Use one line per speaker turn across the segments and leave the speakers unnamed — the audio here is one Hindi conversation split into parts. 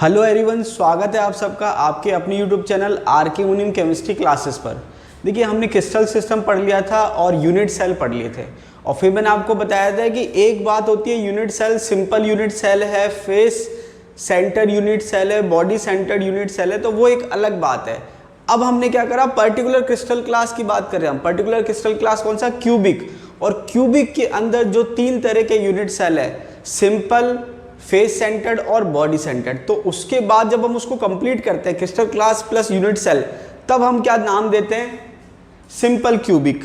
हेलो एवरीवन, स्वागत है आप सबका आपके अपने यूट्यूब चैनल आर के मुनीम केमिस्ट्री क्लासेस पर। देखिए, हमने क्रिस्टल सिस्टम पढ़ लिया था और यूनिट सेल पढ़ लिए थे और फिर मैंने आपको बताया था कि एक बात होती है unit cell, simple unit cell है, फेस सेंटर यूनिट सेल है, बॉडी सेंटर्ड यूनिट सेल है, तो वो एक अलग बात है। अब हमने क्या करा, पर्टिकुलर क्रिस्टल क्लास की बात कर रहे हैं हम। पर्टिकुलर क्रिस्टल क्लास कौन सा? क्यूबिक। और क्यूबिक के अंदर जो तीन तरह के यूनिट सेल है, सिंपल, फेस सेंटर्ड और बॉडी सेंटर्ड, तो उसके बाद जब हम उसको कंप्लीट करते हैं crystal class plus unit cell, तब हम क्या नाम देते हैं? Simple cubic,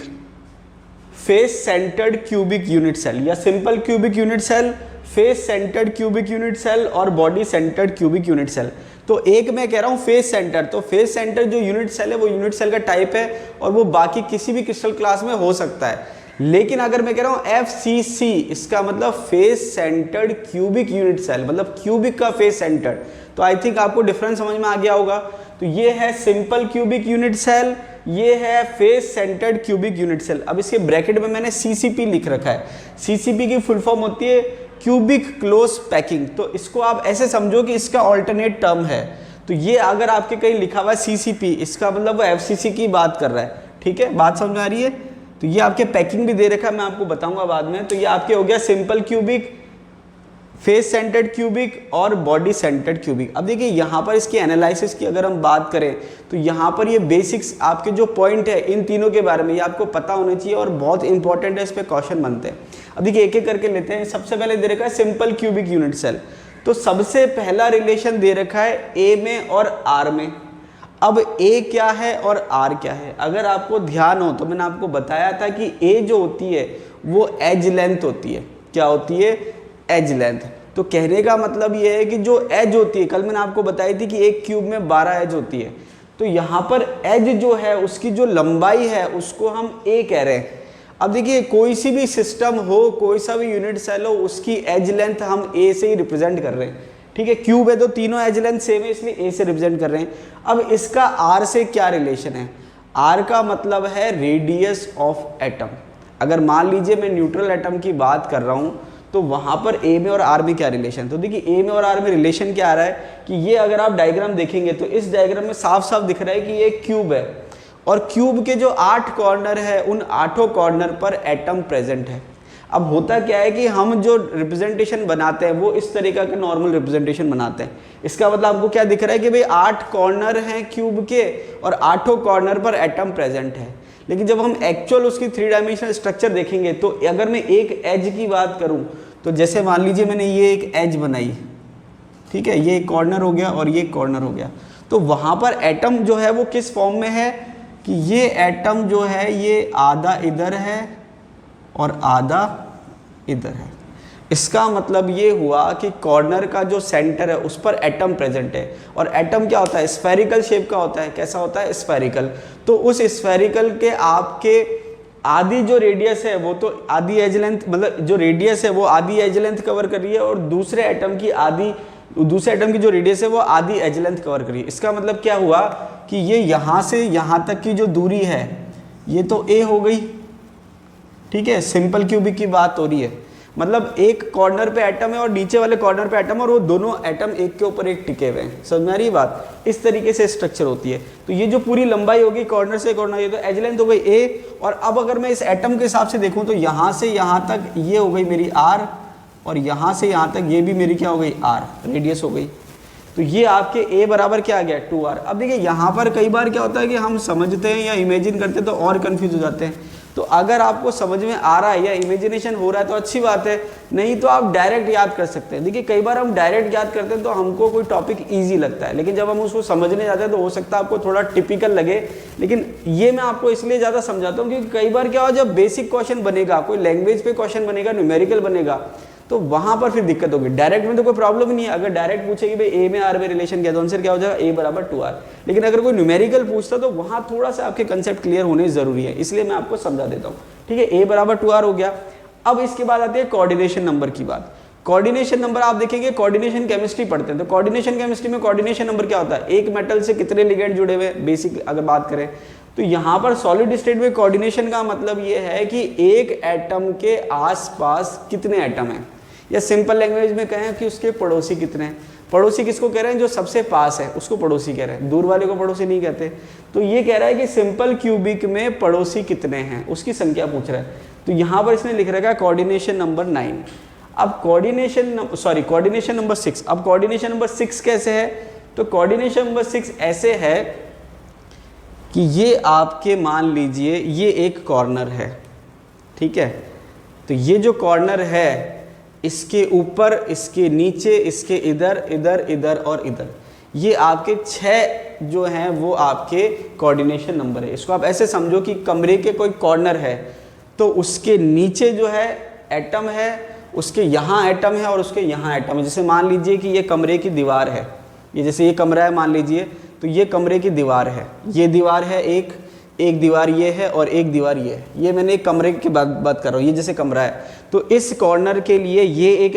face centred cubic unit cell, या simple cubic unit cell, face centred cubic unit cell और body centred cubic unit cell. तो एक मैं कह रहा हूं फेस सेंटर, तो फेस सेंटर जो यूनिट सेल है वो यूनिट सेल का टाइप है और वो बाकी किसी भी क्रिस्टल क्लास में हो सकता है। लेकिन अगर मैं कह रहा हूं FCC, इसका मतलब face centred cubic unit cell, मतलब क्यूबिक का फेस सेंटर्ड, तो आई थिंक आपको डिफरेंस समझ में आ गया होगा। तो ये है सिंपल क्यूबिक यूनिट सेल, ये है face centred cubic unit cell. अब इसके ब्रैकेट में मैंने CCP लिख रखा है। CCP की फुल फॉर्म होती है क्यूबिक क्लोज पैकिंग, तो इसको आप ऐसे समझो कि इसका ऑल्टरनेट टर्म है। तो ये अगर आपके कहीं लिखा हुआ है CCP, इसका मतलब वो FCC की बात कर रहा है। ठीक है, बात समझ में आ रही है? तो ये आपके पैकिंग भी दे रखा है, मैं आपको बताऊंगा बाद में। तो ये आपके हो गया simple cubic, face centred cubic और बॉडी सेंटर्ड क्यूबिक। अब देखिए यहाँ पर इसकी एनालिसिस की अगर हम बात करें तो यहाँ पर ये बेसिक्स आपके जो पॉइंट है इन तीनों के बारे में ये आपको पता होना चाहिए और बहुत इंपॉर्टेंट है, इस पर क्वेश्चन बनते हैं। अब देखिए एक एक करके लेते हैं। सबसे पहले दे रखा है सिंपल क्यूबिक यूनिट सेल, तो सबसे पहला रिलेशन दे रखा है A में और R में। अब A क्या है और R क्या है? अगर आपको ध्यान हो तो मैंने आपको बताया था कि A जो होती है वो एज लेंथ होती है। क्या होती है? Edge length. तो कहने का मतलब ये है कि जो एज होती है, कल मैंने आपको बताई थी कि एक क्यूब में 12 एज होती है, तो यहाँ पर एज जो है उसकी जो लंबाई है उसको हम A कह रहे हैं। अब देखिए कोई सी भी सिस्टम हो, कोई सा भी यूनिट सेल हो, उसकी एज लेंथ हम A से ही रिप्रेजेंट कर रहे हैं। ठीक है, क्यूब है तो तीनों एज लेंथ सेम है, इसलिए A से रिप्रेजेंट कर रहे हैं। अब इसका R से क्या रिलेशन है? R का मतलब है रेडियस ऑफ एटम। अगर मान लीजिए मैं न्यूट्रल एटम की बात कर रहा हूँ तो वहाँ पर A में और R में क्या रिलेशन? तो देखिए A में और R में रिलेशन क्या आ रहा है कि ये अगर आप डायग्राम देखेंगे तो इस डायग्राम में साफ साफ दिख रहा है कि ये क्यूब है और क्यूब के जो 8 कॉर्नर है उन 8 कॉर्नर पर एटम प्रेजेंट है। अब होता क्या है कि हम जो रिप्रेजेंटेशन बनाते हैं वो इस तरीके का नॉर्मल रिप्रेजेंटेशन बनाते हैं। इसका मतलब आपको क्या दिख रहा है कि भाई 8 कॉर्नर हैं क्यूब के और 8 कॉर्नर पर एटम प्रेजेंट है। लेकिन जब हम एक्चुअल उसकी 3 डायमेंशनल स्ट्रक्चर देखेंगे तो अगर मैं एक एज की बात करूं तो जैसे मान लीजिए मैंने ये एक एज बनाई, ठीक है, ये एक कॉर्नर हो गया और ये एक कॉर्नर हो गया, तो वहां पर एटम जो है वो किस फॉर्म में है कि ये एटम जो है ये आधा इधर है और आधा इधर है। इसका मतलब ये हुआ कि कॉर्नर का जो सेंटर है उस पर एटम प्रेजेंट है। और एटम क्या होता है? स्फेरिकल शेप का होता है। कैसा होता है? स्फेरिकल। तो उस स्फेरिकल के आपके आधी जो रेडियस है वो तो आधी एज लेंथ, मतलब जो रेडियस है वो आधी एज लेंथ कवर कर रही है और दूसरे एटम की जो रेडियस है वो आधी एज लेंथ कवर कर रही है। इसका मतलब क्या हुआ कि ये यहाँ से यहाँ तक की जो दूरी है ये तो A हो गई। ठीक है, सिंपल क्यूबिक की बात हो रही है, मतलब एक कॉर्नर पे एटम है और नीचे वाले कॉर्नर पे एटम, और वो दोनों एटम एक के ऊपर एक टिके हुए हैं। समझ में आ रही बात? इस तरीके से स्ट्रक्चर होती है। तो ये जो पूरी लंबाई होगी कॉर्नर से कॉर्नर, ये तो एज लेंथ हो गई A। और अब अगर मैं इस एटम के हिसाब से देखूं तो यहाँ से यहाँ तक ये हो गई मेरी R और यहाँ से यहाँ तक ये भी मेरी क्या हो गई? R, रेडियस हो गई। तो ये आपके A बराबर क्या आ गया? 2R। अब देखिए यहाँ पर कई बार क्या होता है कि हम समझते हैं या इमेजिन करते हैं तो और कन्फ्यूज हो जाते हैं। तो अगर आपको समझ में आ रहा है या इमेजिनेशन हो रहा है तो अच्छी बात है, नहीं तो आप डायरेक्ट याद कर सकते हैं। देखिए कई बार हम डायरेक्ट याद करते हैं तो हमको कोई टॉपिक इजी लगता है, लेकिन जब हम उसको समझने जाते हैं तो हो सकता है आपको थोड़ा टिपिकल लगे। लेकिन ये मैं आपको इसलिए ज़्यादा समझाता हूँ क्योंकि कई बार क्या हो, जब बेसिक क्वेश्चन बनेगा, कोई लैंग्वेज पे क्वेश्चन बनेगा, न्यूमेरिकल बनेगा, तो वहां पर फिर दिक्कत होगी। डायरेक्ट में तो कोई प्रॉब्लम ही नहीं है। अगर डायरेक्ट पूछे कि भाई A में R में रिलेशन क्या है तो आंसर क्या हो जाएगा? A बराबर 2R। लेकिन अगर कोई न्यूमेरिकल पूछता तो वहां थोड़ा सा आपके कंसेप्ट क्लियर होने जरूरी है, इसलिए मैं आपको समझा देता हूँ। ठीक है, A बराबर 2R हो गया। अब इसके बाद आती है कोऑर्डिनेशन नंबर की बात। कोऑर्डिनेशन नंबर आप देखेंगे, कोऑर्डिनेशन केमिस्ट्री पढ़ते हैं तो कोऑर्डिनेशन केमिस्ट्री में कोऑर्डिनेशन नंबर क्या होता है? एक मेटल से कितने लिगेंड जुड़े हुए, बेसिक अगर बात करें तो यहाँ पर सॉलिड स्टेट में कोऑर्डिनेशन का मतलब ये है कि एक एटम के आसपास कितने एटम हैं, या सिंपल लैंग्वेज में कहें कि उसके पड़ोसी कितने हैं। पड़ोसी किसको कह रहे हैं? जो सबसे पास है उसको पड़ोसी कह रहे हैं, दूर वाले को पड़ोसी नहीं कहते। तो ये कह रहा है कि सिंपल क्यूबिक में पड़ोसी कितने हैं, उसकी संख्या पूछ रहा है। तो यहाँ पर इसने लिख रखा है कोऑर्डिनेशन नंबर 9। अब कोऑर्डिनेशन नंबर 6। अब कोऑर्डिनेशन नंबर 6 कैसे है? तो कोऑर्डिनेशन नंबर 6 ऐसे है कि ये आपके मान लीजिए ये एक कॉर्नर है, ठीक है। तो ये जो कॉर्नर है इसके ऊपर, इसके नीचे, इसके इधर, इधर, इधर और इधर, ये आपके 6 जो हैं वो आपके कोऑर्डिनेशन नंबर है। इसको आप ऐसे समझो कि कमरे के कोई कॉर्नर है तो उसके नीचे जो है एटम है, उसके यहाँ एटम है और उसके यहाँ एटम है। जैसे मान लीजिए कि ये कमरे की दीवार है, ये जैसे ये कमरा है मान लीजिए, तो ये कमरे की दीवार है, ये दीवार है एक दीवार ये है और एक दीवार ये है। ये मैंने एक कमरे की बात कर रहा हूँ, ये जैसे कमरा है तो इस कॉर्नर के लिए ये एक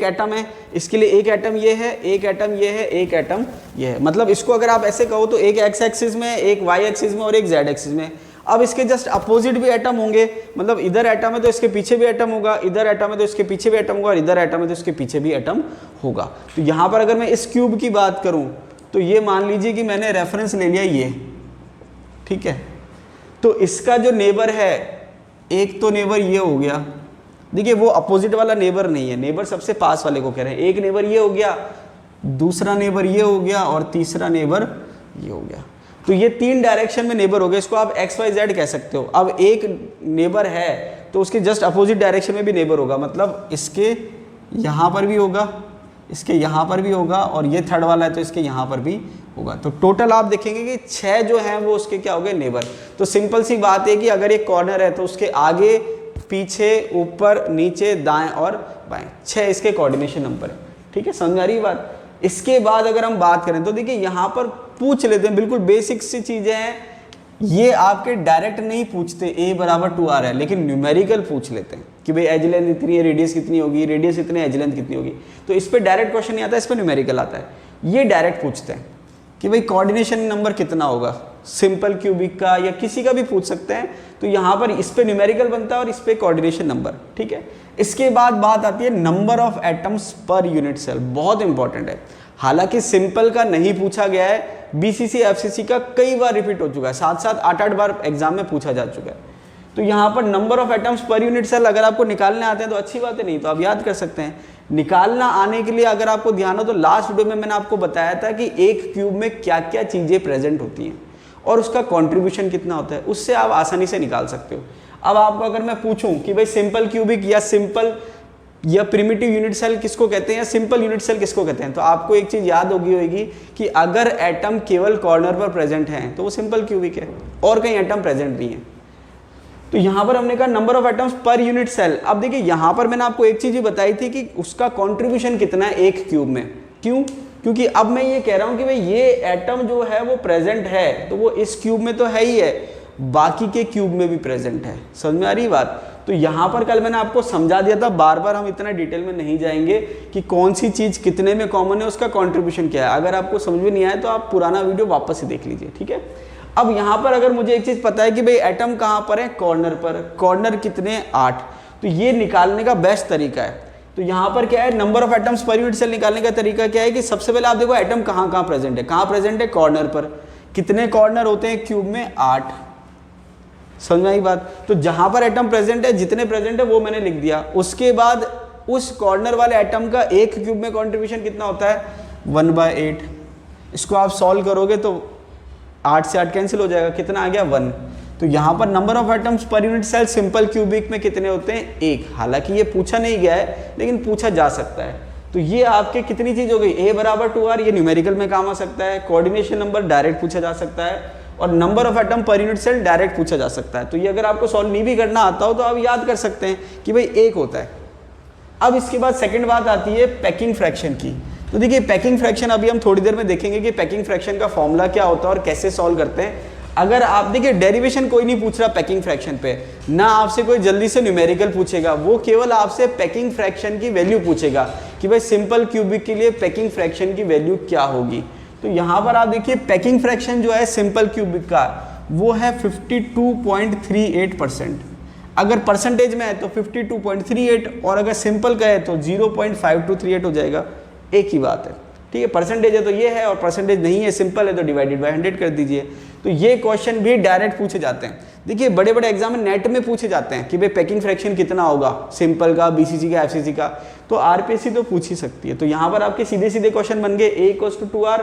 एटम है, इसके लिए एक एटम ये है, एक एटम ये है, एक एटम ये है। मतलब इसको अगर आप ऐसे कहो तो एक एक्स एक्सिस में, एक वाई एक्सिस में और एक जेड एक्सिस में। अब इसके जस्ट अपोजिट भी एटम होंगे, मतलब इधर एटम है तो इसके पीछे भी एटम होगा, इधर एटम है तो इसके पीछे भी एटम होगा और इधर एटम है तो इसके पीछे भी एटम होगा। तो यहाँ पर अगर मैं इस क्यूब की बात करूँ तो ये मान लीजिए कि मैंने रेफरेंस ले लिया ये, ठीक है। तो इसका जो नेबर है, एक तो नेबर ये हो गया, देखिए वो अपोजिट वाला नेबर नहीं है, नेबर सबसे पास वाले को कह रहे हैं। एक नेबर ये हो गया, दूसरा नेबर ये हो गया और तीसरा नेबर ये हो गया। तो ये 3 डायरेक्शन में नेबर हो गए, इसको आप एक्स वाई जेड कह सकते हो। अब एक नेबर है तो उसके जस्ट अपोजिट डायरेक्शन में भी नेबर होगा, मतलब इसके यहाँ पर भी होगा, इसके यहाँ पर भी होगा और ये थर्ड वाला है तो इसके यहाँ पर भी होगा। तो टोटल आप देखेंगे कि 6 जो हैं वो उसके क्या हो गए? नेबर। तो सिंपल सी बात है कि अगर एक कॉर्नर है तो उसके आगे, पीछे, ऊपर, नीचे, दाएं और बाएं, 6 इसके कोऑर्डिनेशन नंबर है, ठीक है। समझ आ रही बात? इसके बाद अगर हम बात करें तो देखिए यहाँ पर पूछ लेते हैं, बिल्कुल बेसिक सी चीजें हैं, ये आपके डायरेक्ट नहीं पूछते a बराबर 2r है, लेकिन न्यूमेरिकल पूछ लेते हैं कि भाई एज लेंथ इतनी है, रेडियस कितनी होगी, रेडियस इतने, एज लेंथ कितनी होगी। तो इस पे डायरेक्ट क्वेश्चन नहीं आता, इस पे न्यूमेरिकल आता है। ये डायरेक्ट पूछते हैं कि भाई कोऑर्डिनेशन नंबर कितना होगा, सिंपल क्यूबिक का या किसी का भी पूछ सकते हैं। तो यहाँ पर इस पे न्यूमेरिकल बनता है और इस पे कोऑर्डिनेशन नंबर, ठीक है। इसके बाद बात आती है number of atoms per unit cell, बहुत इंपॉर्टेंट है। हालांकि सिंपल का नहीं पूछा गया है, बीसीसी एफसीसी का कई बार रिपीट हो चुका है, 7-7 8-8 बार एग्जाम में पूछा जा चुका है। तो यहाँ पर number of atoms per unit cell अगर आपको निकालने आते हैं तो अच्छी बात है, नहीं तो आप याद कर सकते हैं। निकालना आने के लिए अगर आपको ध्यान हो तो लास्ट वीडियो में मैंने आपको बताया था कि एक क्यूब में क्या क्या चीज़ें प्रेजेंट होती हैं और उसका कॉन्ट्रीब्यूशन कितना होता है, उससे आप आसानी से निकाल सकते हो। अब आपको अगर मैं पूछूं कि भाई सिंपल क्यूबिक या सिंपल या प्रिमिटिव यूनिट सेल किसको कहते हैं या सिंपल यूनिट सेल किसको कहते हैं, तो आपको एक चीज़ याद होगी कि अगर एटम केवल कॉर्नर पर प्रेजेंट हैं तो वो सिंपल क्यूबिक है और कहीं एटम प्रेजेंट नहीं है। तो यहाँ पर हमने कहा number of atoms per unit cell. अब देखिए यहाँ पर मैंने आपको एक चीज़ भी बताई थी कि उसका कॉन्ट्रीब्यूशन कितना है एक क्यूब में। क्यों? क्योंकि अब मैं ये कह रहा हूँ कि भाई ये एटम जो है वो प्रेजेंट है तो वो इस क्यूब में तो है ही है, बाकी के क्यूब में भी प्रेजेंट है। समझ में आ रही बात? तो यहाँ पर कल मैंने आपको समझा दिया था, बार बार हम इतना डिटेल में नहीं जाएंगे कि कौन सी चीज़ कितने में कॉमन है, उसका कॉन्ट्रीब्यूशन क्या है। अगर आपको समझ में नहीं आया तो आप पुराना वीडियो वापस से देख लीजिए, ठीक है। अब यहाँ पर अगर मुझे एक चीज़ पता है कि भाई एटम कहाँ पर है, कॉर्नर पर, कॉर्नर कितने 8, तो ये निकालने का बेस्ट तरीका है। तो यहाँ पर क्या है, number of atoms per unit cell निकालने का तरीका क्या है कि सबसे पहले आप देखो एटम कहाँ कहाँ प्रेजेंट है। कहाँ प्रेजेंट है? कॉर्नर पर। कितने कॉर्नर होते हैं क्यूब में? 8। समझ में आई बात? तो जहां पर एटम प्रेजेंट है, जितने प्रेजेंट है वो मैंने लिख दिया। उसके बाद उस कॉर्नर वाले एटम का एक क्यूब में कंट्रीब्यूशन कितना होता है? 1/8। इसको आप सॉल्व करोगे तो 8 से 8 कैंसिल हो जाएगा, कितना आ गया? 1। तो यहाँ पर number of atoms per unit cell simple cubic में कितने होते हैं? 1। हालांकि ये पूछा नहीं गया है लेकिन पूछा जा सकता है। तो ये आपके कितनी चीज हो गई? a बराबर 2r, ये न्यूमेरिकल में काम आ सकता है। कोऑर्डिनेशन नंबर डायरेक्ट पूछा जा सकता है और number of atom per unit cell direct पूछा जा सकता है। तो ये अगर आपको सॉल्व नहीं भी करना आता हो तो आप याद कर सकते हैं कि भाई 1 होता है। अब इसके बाद सेकंड बात आती है पैकिंग फ्रैक्शन की। तो देखिए पैकिंग फ्रैक्शन अभी हम थोड़ी देर में देखेंगे कि पैकिंग फ्रैक्शन का फॉर्मूला क्या होता है और कैसे सॉल्व करते हैं। अगर आप देखिए डेरिवेशन कोई नहीं पूछ रहा पैकिंग फ्रैक्शन पे, ना आपसे कोई जल्दी से न्यूमेरिकल पूछेगा, वो केवल आपसे पैकिंग फ्रैक्शन की वैल्यू पूछेगा कि भाई सिंपल क्यूबिक के लिए पैकिंग फ्रैक्शन की वैल्यू क्या होगी। तो यहाँ पर आप देखिए पैकिंग फ्रैक्शन जो है सिंपल क्यूबिक का वो है 52.38%। अगर परसेंटेज में है तो 52.38 और अगर सिंपल का है तो 0.5238 हो जाएगा, एक ही बात है। ठीक है, परसेंटेज है तो ये है और परसेंटेज नहीं है, सिंपल है तो डिवाइडेड बाय 100 कर दीजिए। तो ये क्वेश्चन भी डायरेक्ट पूछे जाते हैं। देखिए बड़े बड़े एग्जाम में नेट में पूछे जाते हैं कि भाई पैकिंग फ्रैक्शन कितना होगा, सिंपल का, बीसीसी का, एफसीसी का, तो आरपीएससी तो पूछ ही सकती है। तो यहाँ पर आपके सीधे सीधे क्वेश्चन बन गए, A = 2R,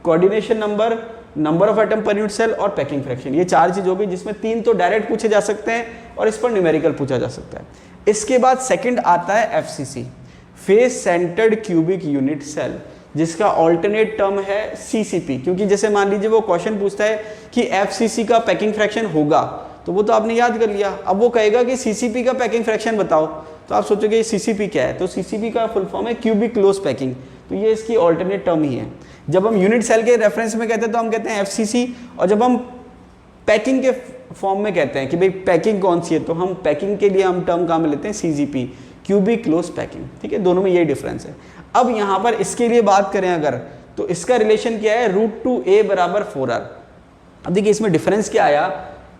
coordination number, number of atom per unit cell और पैकिंग फ्रैक्शन। ये 4 चीज हो गई, जिसमें 3 तो डायरेक्ट पूछे जा सकते हैं और इस पर न्यूमेरिकल पूछा जा सकता है। इसके बाद सेकंड आता है FCC, face centred cubic unit cell, जिसका ऑल्टरनेट टर्म है सीसीपी। क्योंकि जैसे मान लीजिए वो क्वेश्चन पूछता है कि एफसीसी का पैकिंग फ्रैक्शन होगा, तो वो तो आपने याद कर लिया। अब वो कहेगा कि सीसीपी का पैकिंग फ्रैक्शन बताओ, तो आप सोचोगे सीसीपी क्या है, तो सीसीपी का फुल फॉर्म है क्यूबिक क्लोज पैकिंग, तो ये इसकी ऑल्टरनेट टर्म ही है। जब हम यूनिट सेल के रेफरेंस में कहते हैं तो हम कहते हैं एफसीसी, और जब हम पैकिंग के फॉर्म में कहते हैं कि भाई पैकिंग कौन सी है, तो हम पैकिंग के लिए हम टर्म कहाँ में लेते हैं, सीजीपी, क्यूबिक क्लोज पैकिंग। ठीक है, दोनों में यही डिफरेंस है। अब यहाँ पर इसके लिए बात करें अगर, तो इसका रिलेशन क्या है, √2a = 4r। अब देखिए इसमें डिफरेंस क्या आया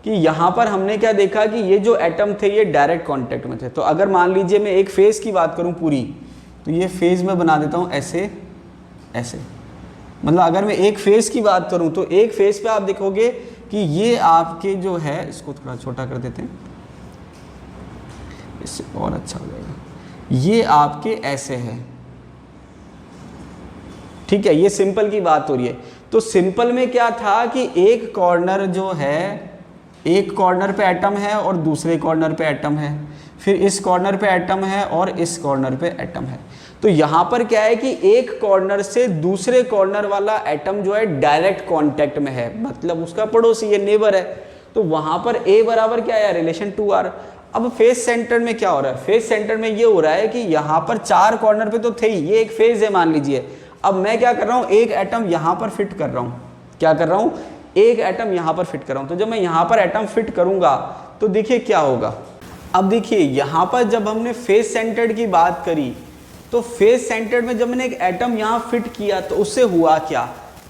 कि यहाँ पर हमने क्या देखा कि ये जो एटम थे ये डायरेक्ट कांटेक्ट में थे। तो अगर मान लीजिए मैं एक फेज की बात करूँ पूरी, तो ये फेज में बना देता हूँ ऐसे ऐसे, मतलब अगर मैं एक फेज की बात करूँ तो एक फेज पे आप देखोगे कि ये आपके जो है, इसको थोड़ा छोटा कर देते हैं, इससे और अच्छा हो जाएगा, ये आपके ऐसे है। ठीक है, ये सिंपल की बात हो रही है। तो सिंपल में क्या था कि एक कॉर्नर जो है, एक कॉर्नर पे एटम है और दूसरे कॉर्नर पे एटम है, फिर इस कॉर्नर पे एटम है और इस कॉर्नर पे एटम है। तो यहाँ पर क्या है कि एक कॉर्नर से दूसरे कॉर्नर वाला एटम जो है डायरेक्ट कांटेक्ट में है, मतलब उसका पड़ोसी, ये नेबर है। तो वहाँ पर A बराबर क्या है, रिलेशन 2R। अब फेस सेंटर में क्या हो रहा है, फेस सेंटर में ये हो रहा है कि यहाँ पर 4 कॉर्नर पे तो थे ही, ये एक फेज है मान लीजिए। अब मैं क्या कर रहा हूँ, एक एटम यहाँ पर फिट कर रहा हूँ, क्या कर रहा हूँ, एक एटम यहाँ पर फिट कर रहा हूँ। तो जब मैं यहाँ पर एटम फिट करूँगा तो देखिए क्या होगा। अब देखिए यहाँ पर जब हमने फेस सेंटर्ड की बात करी, तो फेस सेंटर्ड में जब मैंने एक एटम यहाँ फिट किया तो उससे हुआ क्या,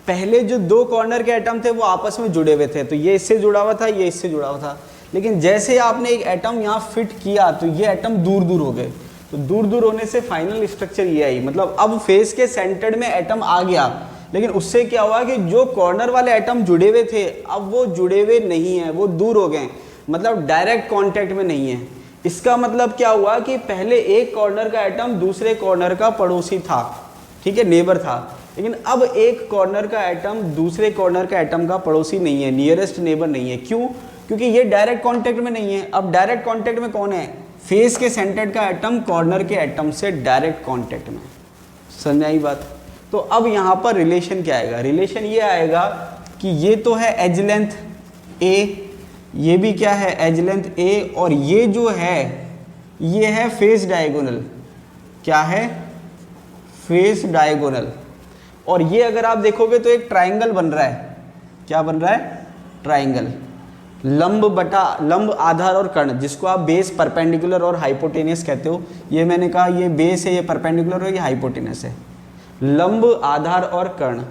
पहले जो 2 कॉर्नर के एटम थे वो आपस में जुड़े हुए थे, तो ये इससे जुड़ा हुआ था, ये इससे जुड़ा हुआ था। लेकिन जैसे आपने एक एटम यहाँ फिट किया तो ये एटम दूर दूर हो गए। तो दूर दूर होने से फाइनल स्ट्रक्चर ये आई, मतलब अब फेस के सेंटर्ड में एटम आ गया, लेकिन उससे क्या हुआ कि जो कॉर्नर वाले एटम जुड़े हुए थे अब वो जुड़े हुए नहीं है, वो दूर हो गए, मतलब डायरेक्ट कांटेक्ट में नहीं है। इसका मतलब क्या हुआ कि पहले एक कॉर्नर का एटम दूसरे कॉर्नर का पड़ोसी था, ठीक है, नेबर था, लेकिन अब एक कॉर्नर का एटम दूसरे कॉर्नर का एटम का पड़ोसी नहीं है, नियरेस्ट नेबर नहीं है। क्यों, क्योंकि ये डायरेक्ट कांटेक्ट में नहीं है। अब डायरेक्ट कांटेक्ट में कौन है, फेस के सेंटर्ड का एटम कॉर्नर के एटम से डायरेक्ट कांटेक्ट में। समझ आई बात। तो अब यहाँ पर रिलेशन क्या आएगा, रिलेशन ये आएगा कि ये तो है एज लेंथ A, ये भी क्या है, एज लेंथ A, और ये जो है ये है फेस डायगोनल, क्या है, फेस डायगोनल। और ये अगर आप देखोगे तो एक ट्राइंगल बन रहा है, क्या बन रहा है, ट्राइंगल, लंब बटा लंब, आधार और कर्ण, जिसको आप बेस, परपेंडिकुलर और हाइपोटेनियस कहते हो। ये मैंने कहा ये बेस है, ये परपेंडिकुलर है, ये हाइपोटेनियस है, लंब, आधार और कर्ण।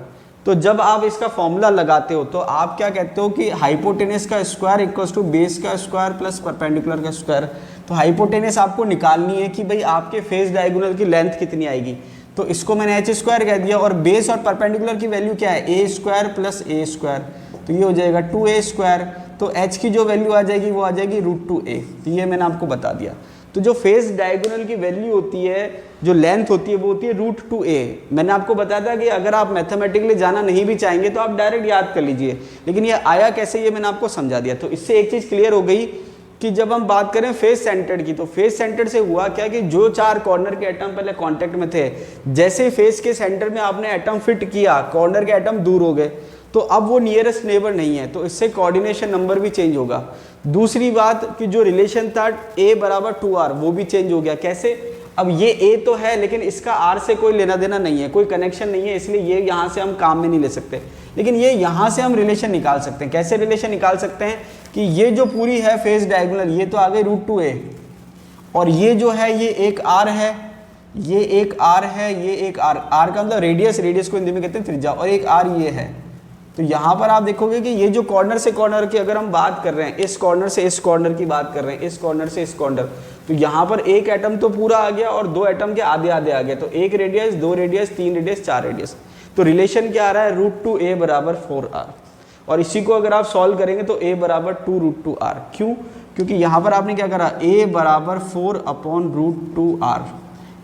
तो जब आप इसका फॉर्मूला लगाते हो तो आप क्या कहते हो कि हाइपोटेनियस का स्क्वायर इक्वल्स टू बेस का स्क्वायर प्लस परपेंडिकुलर का स्क्वायर। तो हाइपोटेनियस आपको निकालनी है कि भाई आपके फेस डायगोनल की लेंथ कितनी आएगी, तो इसको मैंने h² कह दिया, और बेस और परपेंडिकुलर की वैल्यू क्या है, a² + a², तो ये हो जाएगा 2a²। तो h की जो वैल्यू आ जाएगी वो आ जाएगी √2a। तो ये मैंने आपको बता दिया। तो जो फेस डायगोनल की वैल्यू होती है, जो लेंथ होती है, वो होती है √2a। मैंने आपको बताया था कि अगर आप मैथमेटिकली जाना नहीं भी चाहेंगे तो आप डायरेक्ट याद कर लीजिए, लेकिन ये आया कैसे ये मैंने आपको समझा दिया। तो इससे एक चीज़ क्लियर हो गई कि जब हम बात करें फेस सेंटर्ड की, तो फेस सेंटर्ड से हुआ क्या कि जो 4 कॉर्नर के एटम पहले कांटेक्ट में थे, जैसे फेस के सेंटर में आपने एटम फिट किया, कॉर्नर के एटम दूर हो गए, तो अब वो नियरेस्ट नेबर नहीं है, तो इससे कोऑर्डिनेशन नंबर भी चेंज होगा। दूसरी बात कि जो रिलेशन था A = 2R, वो भी चेंज हो गया। कैसे, अब ये A तो है लेकिन इसका R से कोई लेना देना नहीं है, कोई कनेक्शन नहीं है, इसलिए ये यहाँ से हम काम में नहीं ले सकते। लेकिन ये यहाँ से हम रिलेशन निकाल सकते हैं। कैसे रिलेशन निकाल सकते हैं कि ये जो पूरी है फेस डायगोनल, ये तो आ गई √2a, और ये जो है ये एक R है, ये एक R है, ये एक R का मतलब रेडियस, रेडियस को हिंदी में कहते हैं त्रिज्या, और एक R ये है। तो यहाँ पर आप देखोगे कि ये जो कॉर्नर से कॉर्नर की अगर हम बात कर रहे हैं, इस कॉर्नर से इस कॉर्नर की बात कर रहे हैं, इस कॉर्नर से इस कॉर्नर, तो यहाँ पर एक एटम तो पूरा आ गया और 2 एटम के आधे आधे आ गए, तो 1 रेडियस, 2 रेडियस, 3 रेडियस, 4 रेडियस। तो रिलेशन क्या आ रहा है, √2a बराबर 4r। और इसी को अगर आप सॉल्व करेंगे तो a बराबर 2√2r। क्यों? क्योंकि यहाँ पर आपने क्या करा, a बराबर 4/√2r।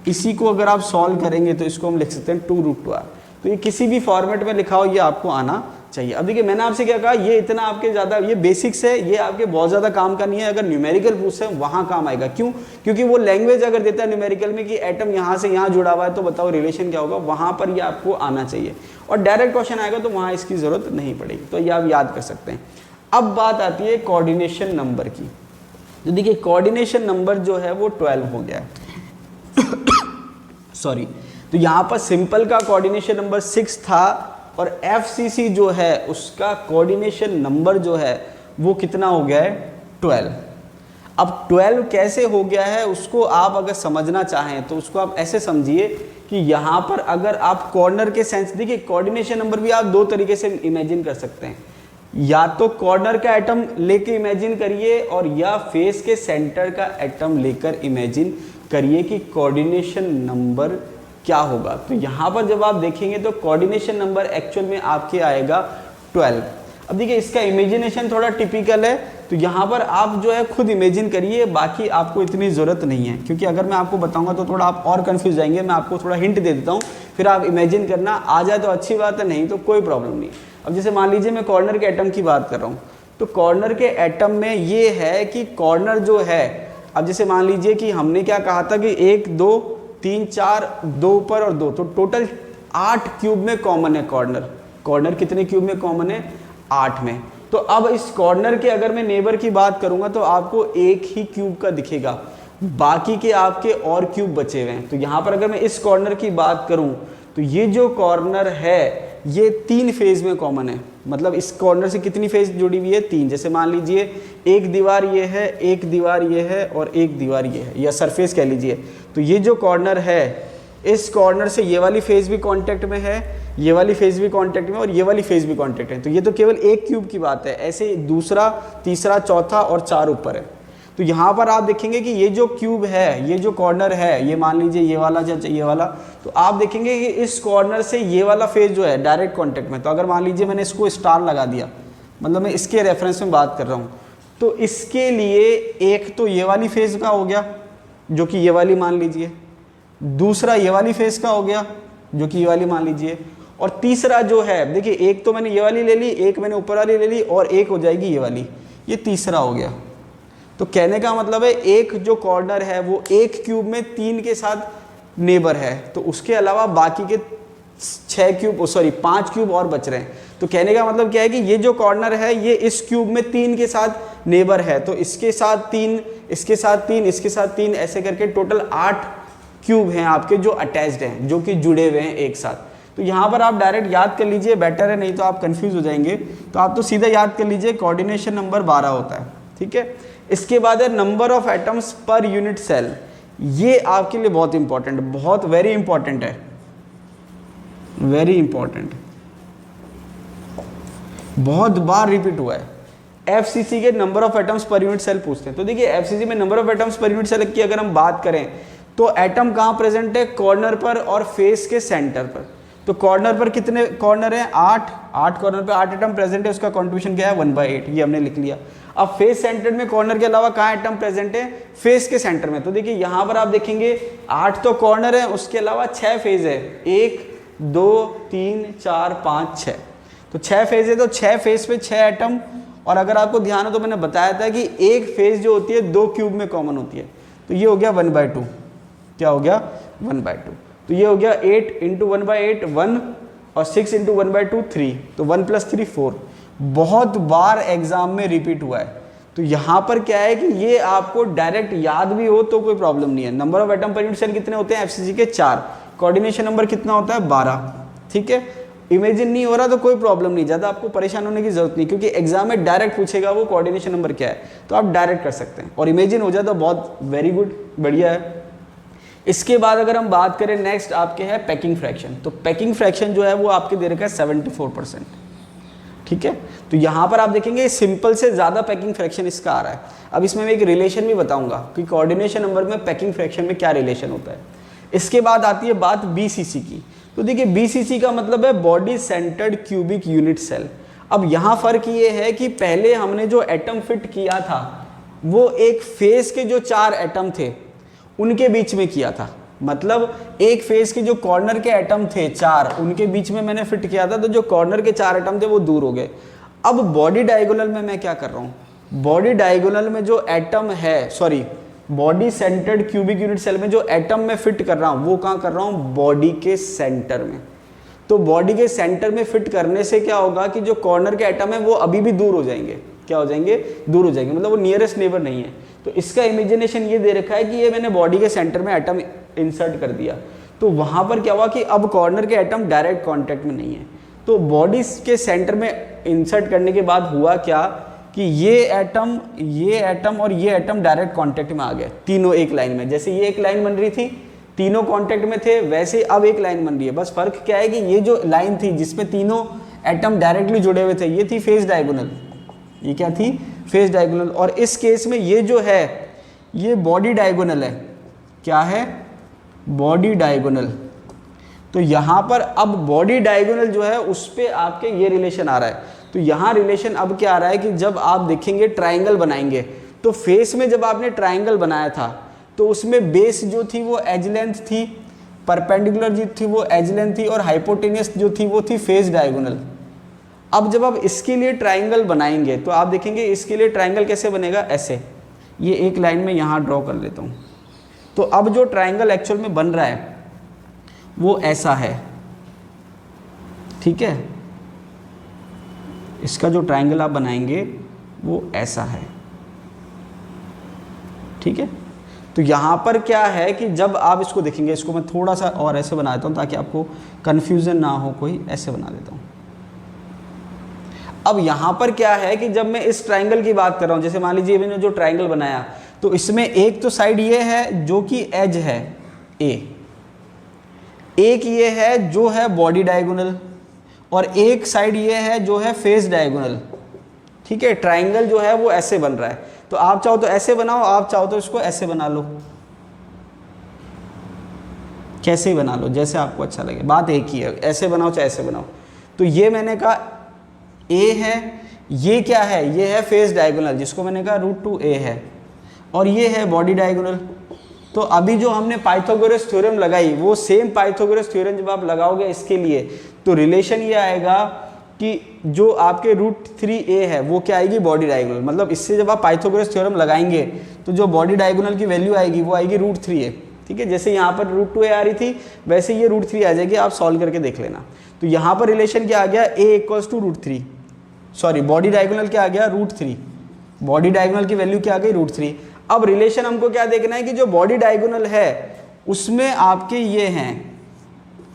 इसी को अगर आप सॉल्व करेंगे तो इसको हम लिख सकते हैं 2√2r। तो ये किसी भी फॉर्मेट में लिखा हो ये आपको आना चाहिए। अब देखिए मैंने आपसे क्या कहा, ये इतना आपके ज़्यादा, ये बेसिक्स है, ये आपके बहुत ज़्यादा काम का नहीं है। अगर न्यूमेरिकल पूछते हैं वहाँ काम आएगा। क्यों? क्योंकि वो लैंग्वेज अगर देता है न्यूमेरिकल में कि एटम यहाँ से यहाँ जुड़ा हुआ है तो बताओ रिलेशन क्या होगा, वहाँ पर ये आपको आना चाहिए। और डायरेक्ट क्वेश्चन आएगा तो वहाँ इसकी ज़रूरत नहीं पड़ेगी, तो ये आप याद कर सकते हैं। अब बात आती है कोऑर्डिनेशन नंबर की। तो देखिए कोऑर्डिनेशन नंबर जो है वो 12 हो गया है सॉरी। तो यहाँ पर सिंपल का कोऑर्डिनेशन नंबर 6 था और FCC जो है उसका कोऑर्डिनेशन नंबर जो है वो कितना हो गया है, 12। अब 12 कैसे हो गया है उसको आप अगर समझना चाहें तो उसको आप ऐसे समझिए कि यहाँ पर अगर आप कॉर्नर के सेंस, देखिए कोऑर्डिनेशन नंबर भी आप 2 तरीके से इमेजिन कर सकते हैं। या तो कॉर्नर का एटम लेके इमेजिन करिए और या फेस के सेंटर का एटम लेकर इमेजिन करिए कि कोऑर्डिनेशन नंबर क्या होगा। तो यहाँ पर जब आप देखेंगे तो कोऑर्डिनेशन नंबर एक्चुअल में आपके आएगा 12। अब देखिए इसका इमेजिनेशन थोड़ा टिपिकल है, तो यहाँ पर आप जो है खुद इमेजिन करिए, बाकी आपको इतनी ज़रूरत नहीं है, क्योंकि अगर मैं आपको बताऊंगा तो थोड़ा आप और कंफ्यूज जाएंगे। मैं आपको थोड़ा हिंट दे देता हूँ, फिर आप इमेजिन करना, आ जाए तो अच्छी बात है, नहीं तो कोई प्रॉब्लम नहीं। अब जैसे मान लीजिए मैं कॉर्नर के एटम की बात कर रहा हूँ, तो कॉर्नर के एटम में ये है कि कॉर्नर जो है, अब जैसे मान लीजिए कि हमने क्या कहा था कि 1 2 3 4, 2 ऊपर और 2, तो टोटल 8 क्यूब में कॉमन है कॉर्नर। कॉर्नर कितने क्यूब में कॉमन है, 8 में। तो अब इस कॉर्नर के अगर मैं नेबर की बात करूंगा तो आपको एक ही क्यूब का दिखेगा, बाकी के आपके और क्यूब बचे हुए हैं। तो यहाँ पर अगर मैं इस कॉर्नर की बात करूं तो ये जो कॉर्नर है ये 3 फेज में कॉमन है। मतलब इस कॉर्नर से कितनी फेज जुड़ी हुई है, 3। जैसे मान लीजिए एक दीवार ये है, एक दीवार ये है और एक दीवार ये है, या सरफेस कह लीजिए। तो ये जो कॉर्नर है, इस कॉर्नर से ये वाली फेज भी कांटेक्ट में है, ये वाली फेज भी कांटेक्ट में और ये वाली फेज भी कांटेक्ट है। तो ये तो केवल एक क्यूब की बात है, ऐसे दूसरा, तीसरा, चौथा और 4 ऊपर है। तो यहाँ पर आप देखेंगे कि ये जो क्यूब है, ये जो कॉर्नर है, ये मान लीजिए ये वाला, ये वाला, तो आप देखेंगे कि इस कॉर्नर से ये वाला फेज जो है डायरेक्ट कांटेक्ट में। तो अगर मान लीजिए मैंने इसको स्टार लगा दिया, मतलब मैं इसके रेफरेंस में बात कर रहा हूँ, तो इसके लिए एक तो ये वाली फेज का हो गया जो कि ये वाली मान लीजिए, दूसरा ये वाली फेज का हो गया जो कि ये वाली मान लीजिए, और तीसरा जो है, देखिए एक तो मैंने ये वाली ले ली, एक मैंने ऊपर वाली ले ली और एक हो जाएगी ये वाली, ये तीसरा हो गया। तो कहने का मतलब है एक जो कॉर्नर है वो एक क्यूब में 3 के साथ नेबर है, तो उसके अलावा बाकी के 5 क्यूब और बच रहे हैं। तो कहने का मतलब क्या है कि ये जो कॉर्नर है ये इस क्यूब में 3 के साथ नेबर है, तो इसके साथ 3, इसके साथ 3, इसके साथ 3, ऐसे करके टोटल 8 क्यूब हैं आपके जो अटैच्ड हैं, जो कि जुड़े हुए हैं एक साथ। तो यहाँ पर आप डायरेक्ट याद कर लीजिए, बेटर है, नहीं तो आप कंफ्यूज हो जाएंगे। तो आप तो सीधा याद कर लीजिए कोऑर्डिनेशन नंबर 12 होता है, ठीक है। इसके बाद है number of atoms per unit cell. ये आपके लिए बहुत इंपॉर्टेंट, बहुत वेरी इंपॉर्टेंट है, वेरी इंपॉर्टेंट, बहुत बार रिपीट हुआ है। FCC के number of atoms per unit cell पूछते हैं। तो देखिए FCC में number of atoms per unit cell की अगर हम बात करें तो एटम कहाँ प्रेजेंट है, कॉर्नर पर और फेस के सेंटर पर। तो कॉर्नर पर कितने कॉर्नर हैं, 8 कॉर्नर पर 8 एटम प्रेजेंट है, उसका कॉन्ट्रीब्यूशन क्या है 1/8, ये हमने लिख लिया। अब फेस सेंटर में कॉर्नर के अलावा कहाँ एटम प्रेजेंट है, फेस के सेंटर में। तो देखिए यहाँ पर आप देखेंगे 8 तो कॉर्नर है, उसके अलावा 6 फेज है, 1 2 3 4 5 6, तो 6 फेज है। तो 6 फेज पे 6 एटम, और अगर आपको ध्यान हो तो मैंने बताया था कि एक फेज जो होती है 2 क्यूब में कॉमन होती है। तो ये हो गया 1/2, क्या हो गया 1/2। तो ये हो गया 8 × 1/8 1 और 6 × 1/2 3, तो 1 + 3 4। बहुत बार एग्जाम में रिपीट हुआ है। तो यहाँ पर क्या है कि ये आपको डायरेक्ट याद भी हो तो कोई प्रॉब्लम नहीं है। Number of atom per unit cell कितने होते हैं FCC के 4, कोऑर्डिनेशन नंबर कितना होता है 12, ठीक है। इमेजिन नहीं हो रहा तो कोई प्रॉब्लम नहीं, ज़्यादा आपको परेशान होने की जरूरत नहीं, क्योंकि एग्जाम में डायरेक्ट पूछेगा वो कोऑर्डिनेशन नंबर क्या है, तो आप डायरेक्ट कर सकते हैं। और इमेजिन हो जाए तो बहुत वेरी गुड, बढ़िया है। इसके बाद अगर हम बात करें नेक्स्ट आपके है पैकिंग फ्रैक्शन। तो पैकिंग फ्रैक्शन जो है वो आपके दे रखा है 74%, ठीक है। तो यहाँ पर आप देखेंगे सिंपल से ज़्यादा पैकिंग फ्रैक्शन इसका आ रहा है। अब इसमें मैं एक रिलेशन भी बताऊंगा कि कोऑर्डिनेशन नंबर में पैकिंग फ्रैक्शन में क्या रिलेशन होता है। इसके बाद आती है बात BCC की। तो देखिए BCC का मतलब है body centred cubic unit cell. अब यहाँ फ़र्क ये है कि पहले हमने जो एटम फिट किया था वो एक फेस के जो 4 एटम थे उनके बीच में किया था, मतलब एक फेस के जो कॉर्नर के एटम थे 4 उनके बीच में मैंने फिट किया था, तो जो कॉर्नर के 4 एटम थे वो दूर हो गए। अब बॉडी डायगोनल में मैं क्या कर रहा हूँ, बॉडी डायगोनल में जो एटम है, sorry body centred cubic unit cell में जो एटम में फिट कर रहा हूँ वो कहाँ कर रहा हूँ, बॉडी के सेंटर में। तो बॉडी के सेंटर में फिट करने से क्या होगा कि जो कॉर्नर के एटम है वो अभी भी दूर हो जाएंगे। क्या हो जाएंगे, दूर हो जाएंगे, मतलब वो नियरेस्ट नेबर नहीं है। तो इसका इमेजिनेशन ये दे रखा है कि ये मैंने बॉडी के सेंटर में एटम इंसर्ट कर दिया, तो वहाँ पर क्या हुआ कि अब कॉर्नर के एटम डायरेक्ट कांटेक्ट में नहीं है। तो बॉडी के सेंटर में इंसर्ट करने के बाद हुआ क्या कि ये एटम और ये एटम डायरेक्ट कांटेक्ट में आ गए, तीनों एक लाइन में। जैसे ये एक लाइन बन रही थी, तीनों कांटेक्ट में थे, वैसे अब एक लाइन बन रही है। बस फर्क क्या है कि ये जो लाइन थी जिसमें तीनों एटम डायरेक्टली जुड़े हुए थे ये थी फेस डायगोनल। ये क्या थी, फेस डायगोनल। और इस केस में ये जो है ये बॉडी डायगोनल है। क्या है, बॉडी डायगोनल। तो यहाँ पर अब बॉडी डायगोनल जो है उस पर आपके ये रिलेशन आ रहा है। तो यहाँ रिलेशन अब क्या आ रहा है कि जब आप देखेंगे ट्राइंगल बनाएंगे, तो फेस में जब आपने ट्राइंगल बनाया था तो उसमें बेस जो थी वो एज लेंथ थी, परपेंडिकुलर जो थी वो एज लेंथ थी, और हाइपोटेनियस जो थी वो थी फेस डायगोनल। अब जब आप इसके लिए ट्राइंगल बनाएंगे तो आप देखेंगे इसके लिए ट्राइंगल कैसे बनेगा, ऐसे। ये एक लाइन में यहाँ ड्रॉ कर लेता हूँ। तो अब जो ट्राइंगल एक्चुअल में बन रहा है वो ऐसा है, ठीक है। इसका जो ट्राइंगल आप बनाएंगे वो ऐसा है, ठीक है। तो यहाँ पर क्या है कि जब आप इसको देखेंगे, इसको मैं थोड़ा सा और ऐसे बना देता हूँ ताकि आपको कन्फ्यूज़न ना हो, कोई ऐसे बना देता हूँ। अब यहाँ पर क्या है कि जब मैं इस ट्राइंगल की बात कर रहा हूँ, जैसे मान लीजिए मैंने जो ट्राइंगल बनाया, तो इसमें एक तो साइड ये है जो कि एज है ए, एक ये है जो है बॉडी डायगोनल, और एक साइड ये है जो है फेस डायगोनल, ठीक है। ट्राइंगल जो है वो ऐसे बन रहा है। तो आप चाहो तो ऐसे बनाओ, आप चाहो तो इसको ऐसे बना लो, कैसे ही बना लो जैसे आपको अच्छा लगे, बात एक ही है, ऐसे बनाओ चाहे ऐसे बनाओ। तो ये मैंने कहा ए है, ये क्या है, ये है फेस डायगोनल जिसको मैंने कहा √2a है, और ये है बॉडी डायगोनल। तो अभी जो हमने पाइथागोरस थ्योरम लगाई वो सेम पाइथागोरस थ्योरम जब आप लगाओगे इसके लिए, तो रिलेशन ये आएगा कि जो आपके √3a है वो क्या आएगी, बॉडी डायगोनल। मतलब इससे जब आप पाइथागोरस थ्योरम लगाएंगे तो जो बॉडी डायगोनल की वैल्यू आएगी वो आएगी √3a, ठीक है। जैसे यहाँ पर √2a आ रही थी वैसे ये √3 आ जाएगी, आप सॉल्व करके देख लेना। तो यहाँ पर रिलेशन क्या आ गया, a = √3, सॉरी बॉडी डायगोनल क्या आ गया, √3, बॉडी डायगोनल की वैल्यू क्या आ गई, √3। अब रिलेशन हमको क्या देखना है कि जो बॉडी डायगोनल है उसमें आपके ये हैं,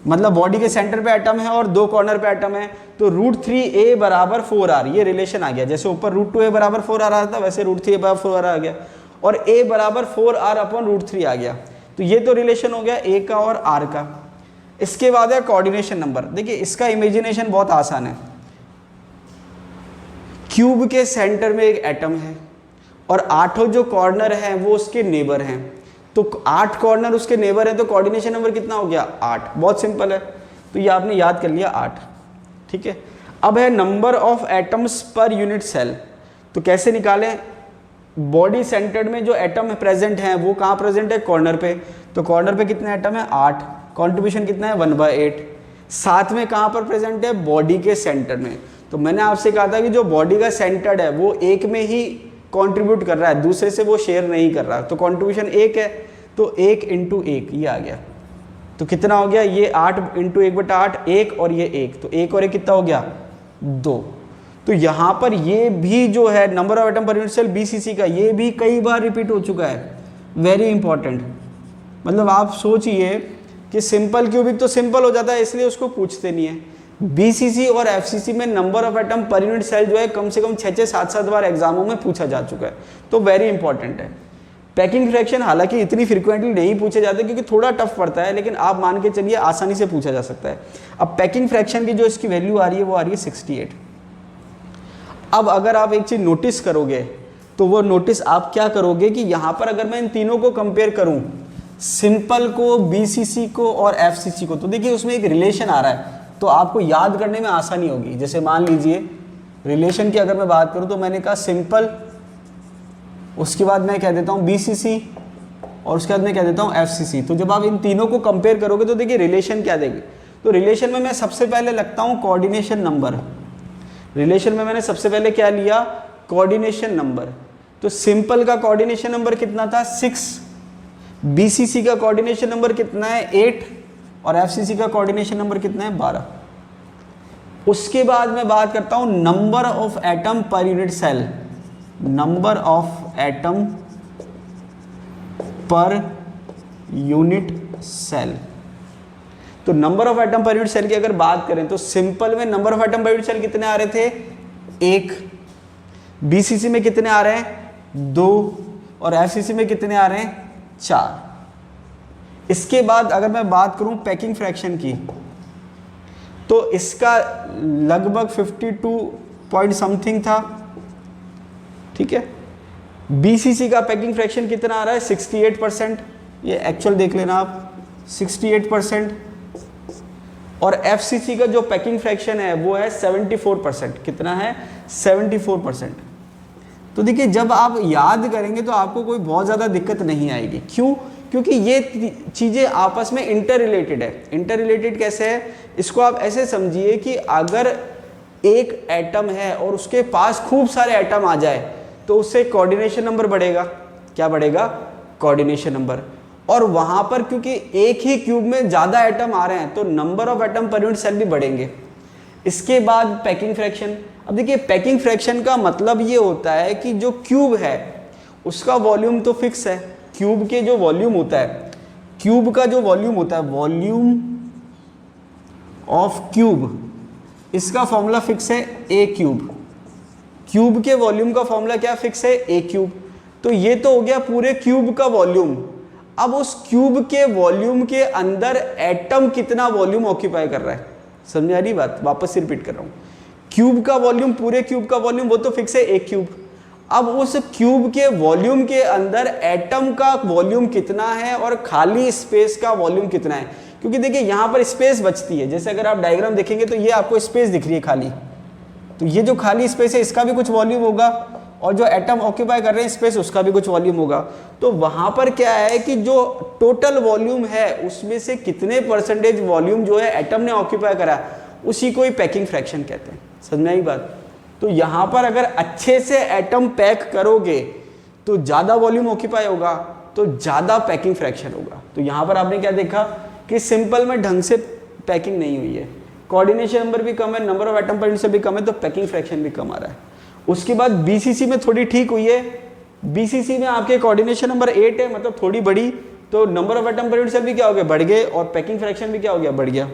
मतलब बॉडी के सेंटर पे एटम है और 2 कॉर्नर पे एटम है, तो √3a = 4r, ये रिलेशन आ गया। जैसे ऊपर √2a = 4r आ रहा था वैसे √3a = 4r आ गया, और a = 4r/√3 आ गया। तो ये तो रिलेशन हो गया a का और r का। इसके बाद है कोऑर्डिनेशन नंबर। देखिए इसका इमेजिनेशन बहुत आसान है। क्यूब के सेंटर में एक एटम है और 8 जो कॉर्नर हैं वो उसके नेबर हैं, तो 8 कॉर्नर उसके नेबर हैं, तो कोऑर्डिनेशन नंबर कितना हो गया, 8। बहुत सिंपल है, तो ये आपने याद कर लिया 8, ठीक है। अब है number of atoms per unit cell. तो कैसे निकालें, बॉडी सेंटर्ड में जो एटम प्रेजेंट हैं वो कहाँ प्रेजेंट है, कॉर्नर पे। तो कॉर्नर पे कितने एटम है, 8, कॉन्ट्रीब्यूशन कितना है, 1/8। साथ में कहाँ पर प्रेजेंट है, बॉडी के सेंटर में। तो मैंने आपसे कहा था कि जो बॉडी का सेंटर्ड है वो एक में ही कंट्रीब्यूट कर रहा है, दूसरे से वो शेयर नहीं कर रहा, तो कंट्रीब्यूशन 1 है, तो 1 × 1 ये आ गया। तो कितना हो गया, ये 8 × 1/8, 1 और ये 1, तो 1 और 1 कितना हो गया, 2। तो यहाँ पर ये भी जो है number of atom per unit cell BCC का, ये भी कई बार रिपीट हो चुका है, वेरी इंपॉर्टेंट। मतलब आप सोचिए कि सिंपल क्यूबिक तो सिंपल हो जाता है इसलिए उसको पूछते नहीं है, BCC और FCC में number of atom per unit cell जो है कम से कम 6-6, 7-7 बार एग्जामों में पूछा जा चुका है, तो वेरी इंपॉर्टेंट है। पैकिंग फ्रैक्शन हालांकि इतनी फ्रीक्वेंटली नहीं पूछे जाते क्योंकि थोड़ा टफ पड़ता है, लेकिन आप मान के चलिए आसानी से पूछा जा सकता है। अब पैकिंग फ्रैक्शन की जो इसकी वैल्यू आ रही है वो आ रही है 68, अब अगर आप एक चीज़ नोटिस करोगे तो वो नोटिस आप क्या करोगे कि यहाँ पर अगर मैं इन तीनों को कंपेयर करूँ, सिंपल को, बीसीसी को और एफसीसी को, तो देखिए उसमें एक रिलेशन आ रहा है, तो आपको याद करने में आसानी होगी। जैसे मान लीजिए रिलेशन की अगर मैं बात करूँ तो मैंने कहा सिंपल, उसके बाद मैं कह देता हूँ बीसीसी और उसके बाद मैं कह देता हूँ एफसीसी। तो जब आप इन तीनों को कंपेयर करोगे तो देखिए रिलेशन क्या देगी। तो रिलेशन में मैं सबसे पहले लगता हूँ कोऑर्डिनेशन नंबर। रिलेशन में मैंने सबसे पहले क्या लिया, कोऑर्डिनेशन नंबर। तो सिंपल का कोऑर्डिनेशन नंबर कितना था, 6, बीसीसी का कोऑर्डिनेशन नंबर कितना है, 8, और एफसीसी का कोऑर्डिनेशन नंबर कितना है, 12। उसके बाद मैं बात करता हूं number of atom per unit cell, number of atom per unit cell. तो number of atom per unit cell की अगर बात करें तो सिंपल में number of atom per unit cell कितने आ रहे थे, 1, बीसीसी में कितने आ रहे हैं, 2, और एफसीसी में कितने आ रहे हैं, 4। इसके बाद अगर मैं बात करूं पैकिंग फ्रैक्शन की तो इसका लगभग 52 पॉइंट समथिंग था, ठीक है। बीसीसी का पैकिंग फ्रैक्शन कितना आ रहा है, 68%, ये एक्चुअल देख लेना आप, 68%। और एफसीसी का जो पैकिंग फ्रैक्शन है वो है 74%। कितना है, 74%। तो देखिए जब आप याद करेंगे तो आपको कोई बहुत ज़्यादा दिक्कत नहीं आएगी। क्यों? क्योंकि ये चीज़ें आपस में इंटर रिलेटेड है। इंटर रिलेटेड कैसे है, इसको आप ऐसे समझिए कि अगर एक एटम है और उसके पास खूब सारे एटम आ जाए तो उससे कोऑर्डिनेशन नंबर बढ़ेगा। क्या बढ़ेगा, कोऑर्डिनेशन नंबर। और वहाँ पर क्योंकि एक ही क्यूब में ज़्यादा एटम आ रहे हैं तो number of atom per unit cell भी बढ़ेंगे। इसके बाद पैकिंग फ्रैक्शन। अब देखिए पैकिंग फ्रैक्शन का मतलब ये होता है कि जो क्यूब है उसका वॉल्यूम तो फिक्स है। क्यूब के जो वॉल्यूम होता है, क्यूब का जो वॉल्यूम होता है, वॉल्यूम ऑफ क्यूब, इसका फॉर्मूला फिक्स है ए क्यूब। क्यूब के वॉल्यूम का फॉर्मूला क्या फिक्स है, ए क्यूब। तो ये तो हो गया पूरे क्यूब का वॉल्यूम। अब उस क्यूब के वॉल्यूम के अंदर एटम कितना वॉल्यूम ऑक्यूपाई कर रहा है, समझ आ रही बात, वापस से रिपीट कर रहा हूं। क्यूब का वॉल्यूम, पूरे क्यूब का वॉल्यूम वो तो फिक्स है ए क्यूब। अब उस क्यूब के वॉल्यूम के अंदर एटम का वॉल्यूम कितना है और खाली स्पेस का वॉल्यूम कितना है। क्योंकि देखिए यहां पर स्पेस बचती है, जैसे अगर आप डायग्राम देखेंगे तो ये आपको स्पेस दिख रही है खाली, तो ये जो खाली स्पेस है इसका भी कुछ वॉल्यूम होगा और जो एटम ऑक्यूपाई कर रहे हैं स्पेस उसका भी कुछ वॉल्यूम होगा। तो वहां पर क्या है कि जो टोटल वॉल्यूम है उसमें से कितने परसेंटेज वॉल्यूम जो है एटम ने ऑक्यूपाई करा, उसी को ही पैकिंग फ्रैक्शन कहते हैं। समझ में आई बात। तो यहाँ पर अगर अच्छे से एटम पैक करोगे तो ज़्यादा वॉल्यूम ऑक्यूपाई होगा, तो ज़्यादा पैकिंग फ्रैक्शन होगा। तो यहाँ पर आपने क्या देखा कि सिंपल में ढंग से पैकिंग नहीं हुई है, कोऑर्डिनेशन नंबर भी कम है, number of atom per unit cell भी कम है, तो पैकिंग फ्रैक्शन भी कम आ रहा है। उसके बाद बीसीसी में थोड़ी ठीक हुई है। बीसीसी में आपके कोऑर्डिनेशन नंबर 8 है, मतलब थोड़ी बड़ी, तो number of atom per unit cell भी क्या हो गया, बढ़ गए, और पैकिंग फ्रैक्शन भी क्या हो गया, बढ़ गया।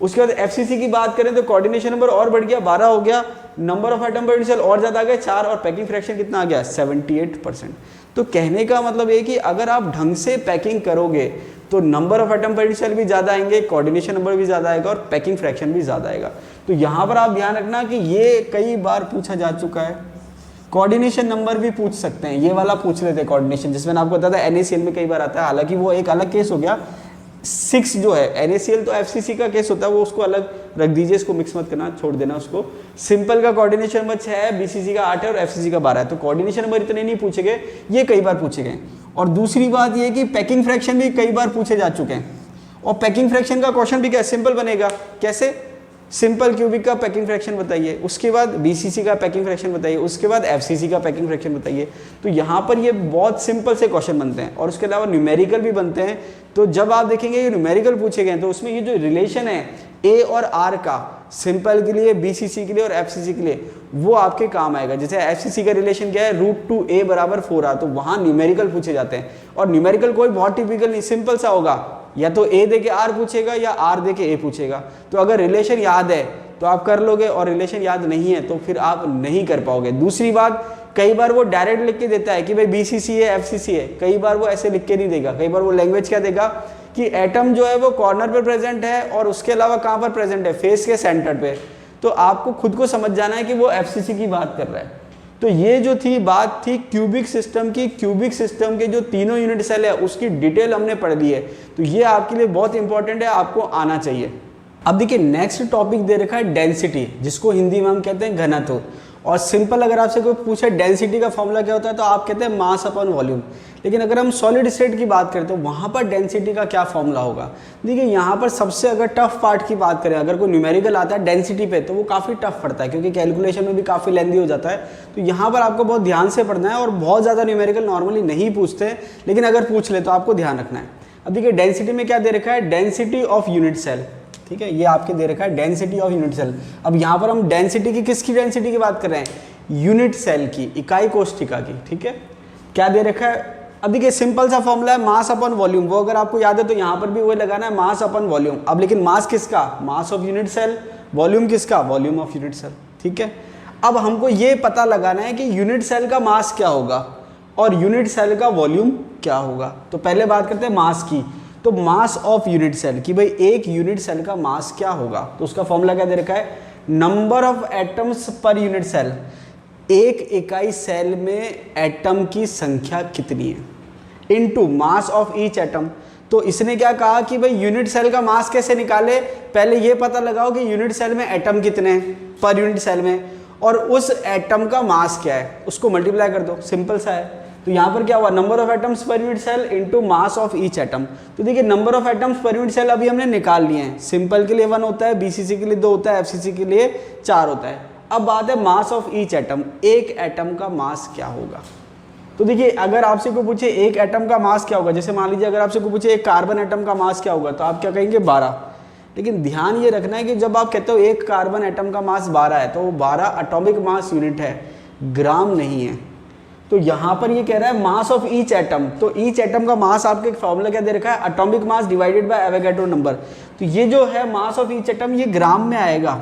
उसके बाद एफसीसी की बात करें तो कोऑर्डिनेशन नंबर और बढ़ गया, 12 हो गया, number of atom per unit cell और ज़्यादा आ गए, 4, और पैकिंग फ्रैक्शन कितना आ गया, 78%। तो कहने का मतलब ये कि अगर आप ढंग से पैकिंग करोगे तो number of atom per unit cell भी ज़्यादा आएंगे, कोऑर्डिनेशन नंबर भी ज़्यादा आएगा, और पैकिंग फ्रैक्शन भी ज़्यादा आएगा। तो यहाँ पर आप ध्यान रखना कि ये कई बार पूछा जा चुका है। कोऑर्डिनेशन नंबर भी पूछ सकते हैं, ये वाला पूछ लेते हैं कोऑर्डिनेशन, जिसमें आपको पता था NaCl में कई बार आता है, हालांकि वो एक अलग केस हो गया। 6 जो है NaCl तो FCC का केस होता है, वो उसको अलग रख दीजिए, इसको मिक्स मत करना, छोड़ देना उसको। सिंपल का कोऑर्डिनेशन नंबर 6 है, BCC का 8 है और FCC का 12 है। तो कोऑर्डिनेशन नंबर इतने नहीं पूछे गए, ये कई बार पूछे गए। और दूसरी बात ये कि पैकिंग फ्रैक्शन भी कई बार पूछे जा चुके हैं, और पैकिंग फ्रैक्शन का क्वेश्चन भी क्या सिंपल बनेगा, कैसे, सिंपल क्यूबिक का पैकिंग फ्रैक्शन बताइए, उसके बाद BCC का पैकिंग फ्रैक्शन बताइए, उसके बाद FCC का पैकिंग फ्रैक्शन बताइए। तो यहाँ पर ये बहुत सिंपल से क्वेश्चन बनते हैं, और उसके अलावा न्यूमेरिकल भी बनते हैं। तो जब आप देखेंगे ये न्यूमेरिकल पूछे गए तो उसमें ये जो रिलेशन है A और R का, सिंपल के लिए, BCC के लिए और FCC के लिए, वो आपके काम आएगा। जैसे FCC का रिलेशन क्या है, √2a = 4r, तो वहाँ न्यूमेरिकल पूछे जाते हैं। और न्यूमेरिकल कोई बहुत टिपिकल नहीं, सिंपल सा होगा, या तो A दे के R पूछेगा या R दे के A पूछेगा। तो अगर रिलेशन याद है तो आप कर लोगे, और रिलेशन याद नहीं है तो फिर आप नहीं कर पाओगे। दूसरी बात, कई बार वो डायरेक्ट लिख के देता है कि भाई BCC है FCC है, कई बार वो ऐसे लिख के नहीं देगा। कई बार वो लैंग्वेज क्या देगा कि एटम जो है वो कॉर्नर पर प्रेजेंट है और उसके अलावा कहाँ पर प्रेजेंट है, फेस के सेंटर पे। तो आपको खुद को समझ जाना है कि वो एफसीसी की बात कर रहा है। तो ये जो थी बात थी क्यूबिक सिस्टम की, क्यूबिक सिस्टम के जो तीनों यूनिट सेल है उसकी डिटेल हमने पढ़ ली है, तो ये आपके लिए बहुत इंपॉर्टेंट है, आपको आना चाहिए। अब देखिए नेक्स्ट टॉपिक दे रखा है डेंसिटी, जिसको हिंदी में हम कहते हैं घनत्व। और सिंपल अगर आपसे कोई पूछे डेंसिटी का फॉर्मूला क्या होता है तो आप कहते हैं मास अपॉन वॉल्यूम। लेकिन अगर हम सॉलिड स्टेट की बात करें तो वहाँ पर डेंसिटी का क्या फॉर्मूला होगा। देखिए यहाँ पर सबसे अगर टफ पार्ट की बात करें, अगर कोई न्यूमेरिकल आता है डेंसिटी पे तो वो काफ़ी टफ पड़ता है, क्योंकि कैलकुलेशन में भी काफ़ी लेंदी हो जाता है। तो यहाँ पर आपको बहुत ध्यान से पढ़ना है, और बहुत ज़्यादा न्यूमेरिकल नॉर्मली नहीं पूछते, लेकिन अगर पूछ ले तो आपको ध्यान रखना है। अब देखिए डेंसिटी में क्या दे रखा है, डेंसिटी ऑफ यूनिट सेल, ठीक है, ये आपके दे रखा है डेंसिटी ऑफ यूनिट सेल। अब यहाँ पर हम डेंसिटी की, किसकी डेंसिटी की बात कर रहे हैं, यूनिट सेल की, इकाई कोष्ठिका की, ठीक है। क्या दे रखा है, अब देखिए सिंपल सा फॉर्मूला है मास अपॉन वॉल्यूम, वो अगर आपको याद है तो यहाँ पर भी वही लगाना है, मास अपॉन वॉल्यूम। अब लेकिन मास किसका, mass of unit cell, volume किसका, वॉल्यूम ऑफ यूनिट सेल, ठीक है। अब हमको ये पता लगाना है कि यूनिट सेल का मास क्या होगा और यूनिट सेल का वॉल्यूम क्या होगा। तो पहले बात करते हैं मास की। तो मास ऑफ यूनिट सेल कि भाई एक यूनिट सेल का मास क्या होगा, तो उसका फॉर्मूला क्या दे रखा है, number of atoms per unit cell, एक इकाई सेल में एटम की संख्या कितनी है, into mass of each atom. तो इसने क्या कहा कि भाई यूनिट सेल का मास कैसे निकाले, पहले ये पता लगाओ कि यूनिट सेल में एटम कितने हैं पर यूनिट सेल में, और उस एटम का मास क्या है उसको मल्टीप्लाई कर दो, सिंपल सा है। तो यहाँ पर क्या हुआ, number of atoms per unit cell into mass of each atom. तो देखिए number of atoms per unit cell अभी हमने निकाल लिए हैं, सिंपल के लिए 1 होता है, बीसीसी के लिए 2 होता है, एफसीसी के लिए 4 होता है। अब बात है मास ऑफ ईच एटम, एक एटम का मास क्या होगा। तो देखिए अगर आपसे कोई पूछे एक एटम का मास क्या होगा, जैसे मान लीजिए अगर आपसे कोई पूछे एक कार्बन एटम का मास क्या होगा, तो आप क्या कहेंगे 12। लेकिन ध्यान ये रखना है कि जब आप कहते हो एक कार्बन एटम का मास 12 है, तो वो 12 एटॉमिक मास यूनिट है, ग्राम नहीं है। तो यहाँ पर ये कह रहा है मास ऑफ ईच एटम, तो ईच एटम का मास आपके फॉर्मूला क्या दे रखा है, atomic mass divided by Avogadro number. तो ये जो है मास ऑफ ईच एटम ये ग्राम में आएगा,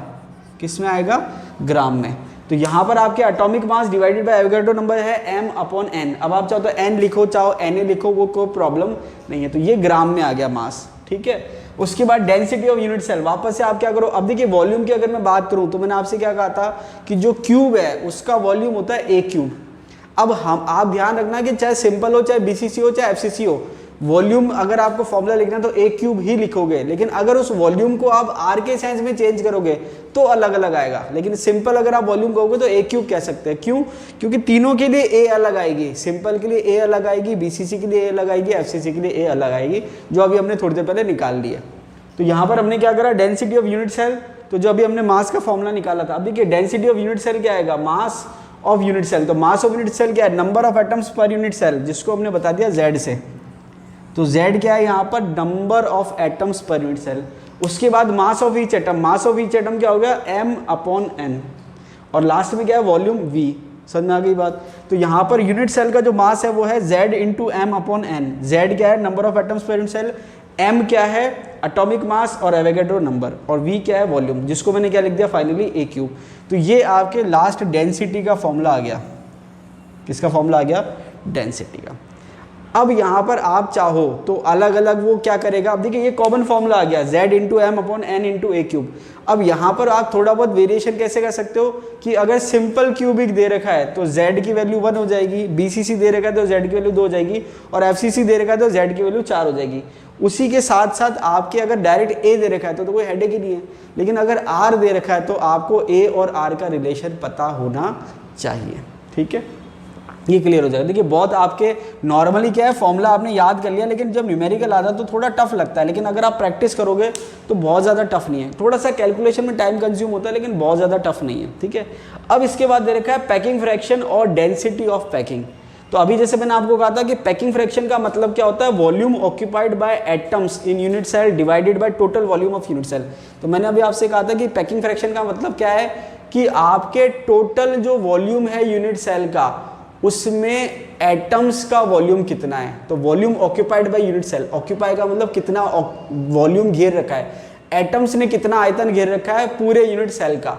किस में आएगा, ग्राम में। तो यहाँ पर आपके atomic mass divided by Avogadro number है m/n। अब आप चाहो तो n लिखो, चाहो na लिखो, वो कोई प्रॉब्लम नहीं है। तो ये ग्राम में आ गया मास, ठीक है। उसके बाद डेंसिटी ऑफ यूनिट सेल, वापस से आप क्या करो, अब देखिए वॉल्यूम की अगर मैं बात करूँ तो मैंने आपसे क्या कहा था कि जो क्यूब है उसका वॉल्यूम होता है a क्यूब। अब हम आप ध्यान रखना कि चाहे सिंपल हो, चाहे बीसीसी हो, चाहे एफसीसी हो, वॉल्यूम अगर आपको फॉर्मूला लिखना है तो a क्यूब ही लिखोगे। लेकिन अगर उस वॉल्यूम को आप r के सेंस में चेंज करोगे तो अलग अलग आएगा। लेकिन सिंपल अगर आप वॉल्यूम कहोगे तो a क्यूब कह सकते हैं। क्यों, क्योंकि तीनों के लिए a अलग आएगी, सिंपल के लिए a अलग आएगी, बीसीसी के लिए a अलग आएगी, एफसीसी के लिए a अलग आएगी, जो अभी हमने थोड़ी देर पहले निकाल ली है। तो यहाँ पर हमने क्या करा, डेंसिटी ऑफ यूनिट सेल, तो जो अभी हमने मास का फॉर्मूला निकाला था। अब देखिए डेंसिटी ऑफ यूनिट सेल क्या आएगा, मास ऑफ यूनिट सेल। तो मास ऑफ यूनिट सेल क्या है, number of atoms per unit cell, जिसको हमने बता दिया Z से। तो Z क्या है यहाँ पर, number of atoms per unit cell. उसके बाद mass of each atom, mass of each atom क्या हो गया, m/n। और लास्ट में क्या है, वॉल्यूम V। समझ में आ गई बात। तो यहाँ पर यूनिट सेल का जो मास है वो है Z इंटू m/n। Z क्या है, number of atoms per unit cell, m क्या है, एटॉमिक मास और एवोगैड्रो नंबर, और V क्या है, वॉल्यूम, जिसको मैंने क्या लिख दिया फाइनली a क्यूब। तो ये आपके लास्ट डेंसिटी का फॉर्मूला आ गया। किसका फॉर्मूला आ गया, डेंसिटी का। अब यहाँ पर आप चाहो तो अलग अलग वो क्या करेगा, अब देखिए ये कॉमन फॉर्मूला आ गया, Z into m/n into a cube. अब यहाँ पर आप थोड़ा बहुत वेरिएशन कैसे कर सकते हो कि अगर सिंपल क्यूबिक दे रखा है तो Z की वैल्यू 1 हो जाएगी, BCC दे रखा है तो Z की वैल्यू 2 हो जाएगी, और FCC दे रखा है तो Z की वैल्यू 4 हो जाएगी। उसी के साथ साथ आपके अगर डायरेक्ट A दे रखा है तो कोई हेडेक ही नहीं है, लेकिन अगर R दे रखा है तो आपको A और R का रिलेशन पता होना चाहिए, ठीक है। ये क्लियर हो जाएगा। देखिए बहुत आपके नॉर्मली क्या है, फॉर्मूला आपने याद कर लिया, लेकिन जब न्यूमेरिकल आता है तो थोड़ा टफ लगता है, लेकिन अगर आप प्रैक्टिस करोगे तो बहुत ज़्यादा टफ नहीं है। थोड़ा सा कैलकुलेशन में टाइम कंज्यूम होता है, लेकिन बहुत ज़्यादा टफ नहीं है, ठीक है। अब इसके बाद दे रखा है पैकिंग फ्रैक्शन और डेंसिटी ऑफ पैकिंग। तो अभी जैसे मैंने आपको कहा था कि पैकिंग फ्रैक्शन का मतलब क्या होता है, volume occupied by atoms in unit cell divided by total volume of unit cell. तो मैंने अभी आपसे कहा था कि पैकिंग फ्रैक्शन का मतलब क्या है कि आपके टोटल जो वॉल्यूम है यूनिट सेल का, उसमें एटम्स का वॉल्यूम कितना है। तो volume occupied by unit cell, occupy का मतलब कितना वॉल्यूम घेर रखा है, एटम्स ने कितना आयतन घेर रखा है पूरे यूनिट सेल का,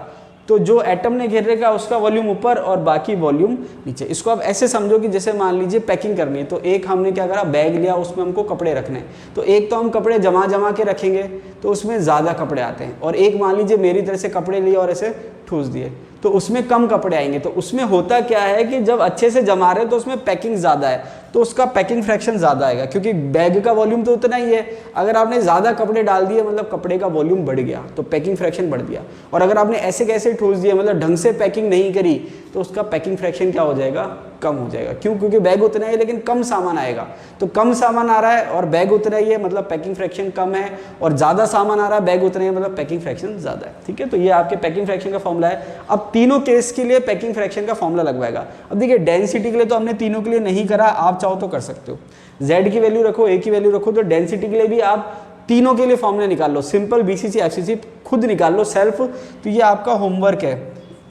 तो जो एटम ने घेर रखा उसका वॉल्यूम ऊपर और बाकी वॉल्यूम नीचे। इसको आप ऐसे समझो कि जैसे मान लीजिए पैकिंग करनी है, तो एक हमने क्या करा, बैग लिया, उसमें हमको कपड़े रखने हैं, तो एक तो हम कपड़े जमा के रखेंगे तो उसमें ज़्यादा कपड़े आते हैं, और एक मान लीजिए मेरी तरह से कपड़े लिए और ऐसे ठूस दिए तो उसमें कम कपड़े आएंगे। तो उसमें होता क्या है कि जब अच्छे से जमा रहे हैं तो उसमें पैकिंग ज़्यादा है, तो उसका पैकिंग फ्रैक्शन ज़्यादा आएगा, क्योंकि बैग का वॉल्यूम तो उतना ही है। अगर आपने ज़्यादा कपड़े डाल दिए मतलब कपड़े का वॉल्यूम बढ़ गया, तो पैकिंग फ्रैक्शन बढ़ गया। और अगर आपने ऐसे कैसे ठूस दिया, मतलब ढंग से पैकिंग नहीं करी, तो उसका पैकिंग फ्रैक्शन क्या हो जाएगा, कम हो जाएगा। क्यों? क्योंकि बैग उतना ही है लेकिन कम सामान आएगा। तो कम सामान आ रहा है और बैग उतना ही है, मतलब पैकिंग फ्रैक्शन कम है, और ज़्यादा सामान आ रहा है, बैग उतना ही है, मतलब पैकिंग फ्रैक्शन ज़्यादा है। ठीक है, तो ये आपके पैकिंग फ्रैक्शन का फॉर्मूला है। अब तीनों केस के लिए पैकिंग फ्रैक्शन का फॉर्मूला लगवाएगा। अब देखिए डेंसिटी के लिए तो हमने तीनों के लिए नहीं करा, आप चाहो तो कर सकते हो। Z की वैल्यू रखो, A की वैल्यू रखो, तो डेंसिटी के लिए भी आप तीनों के लिए फॉर्मूला निकाल लो, सिंपल, BCC, FCC खुद निकाल लो सेल्फ। तो ये आपका होमवर्क है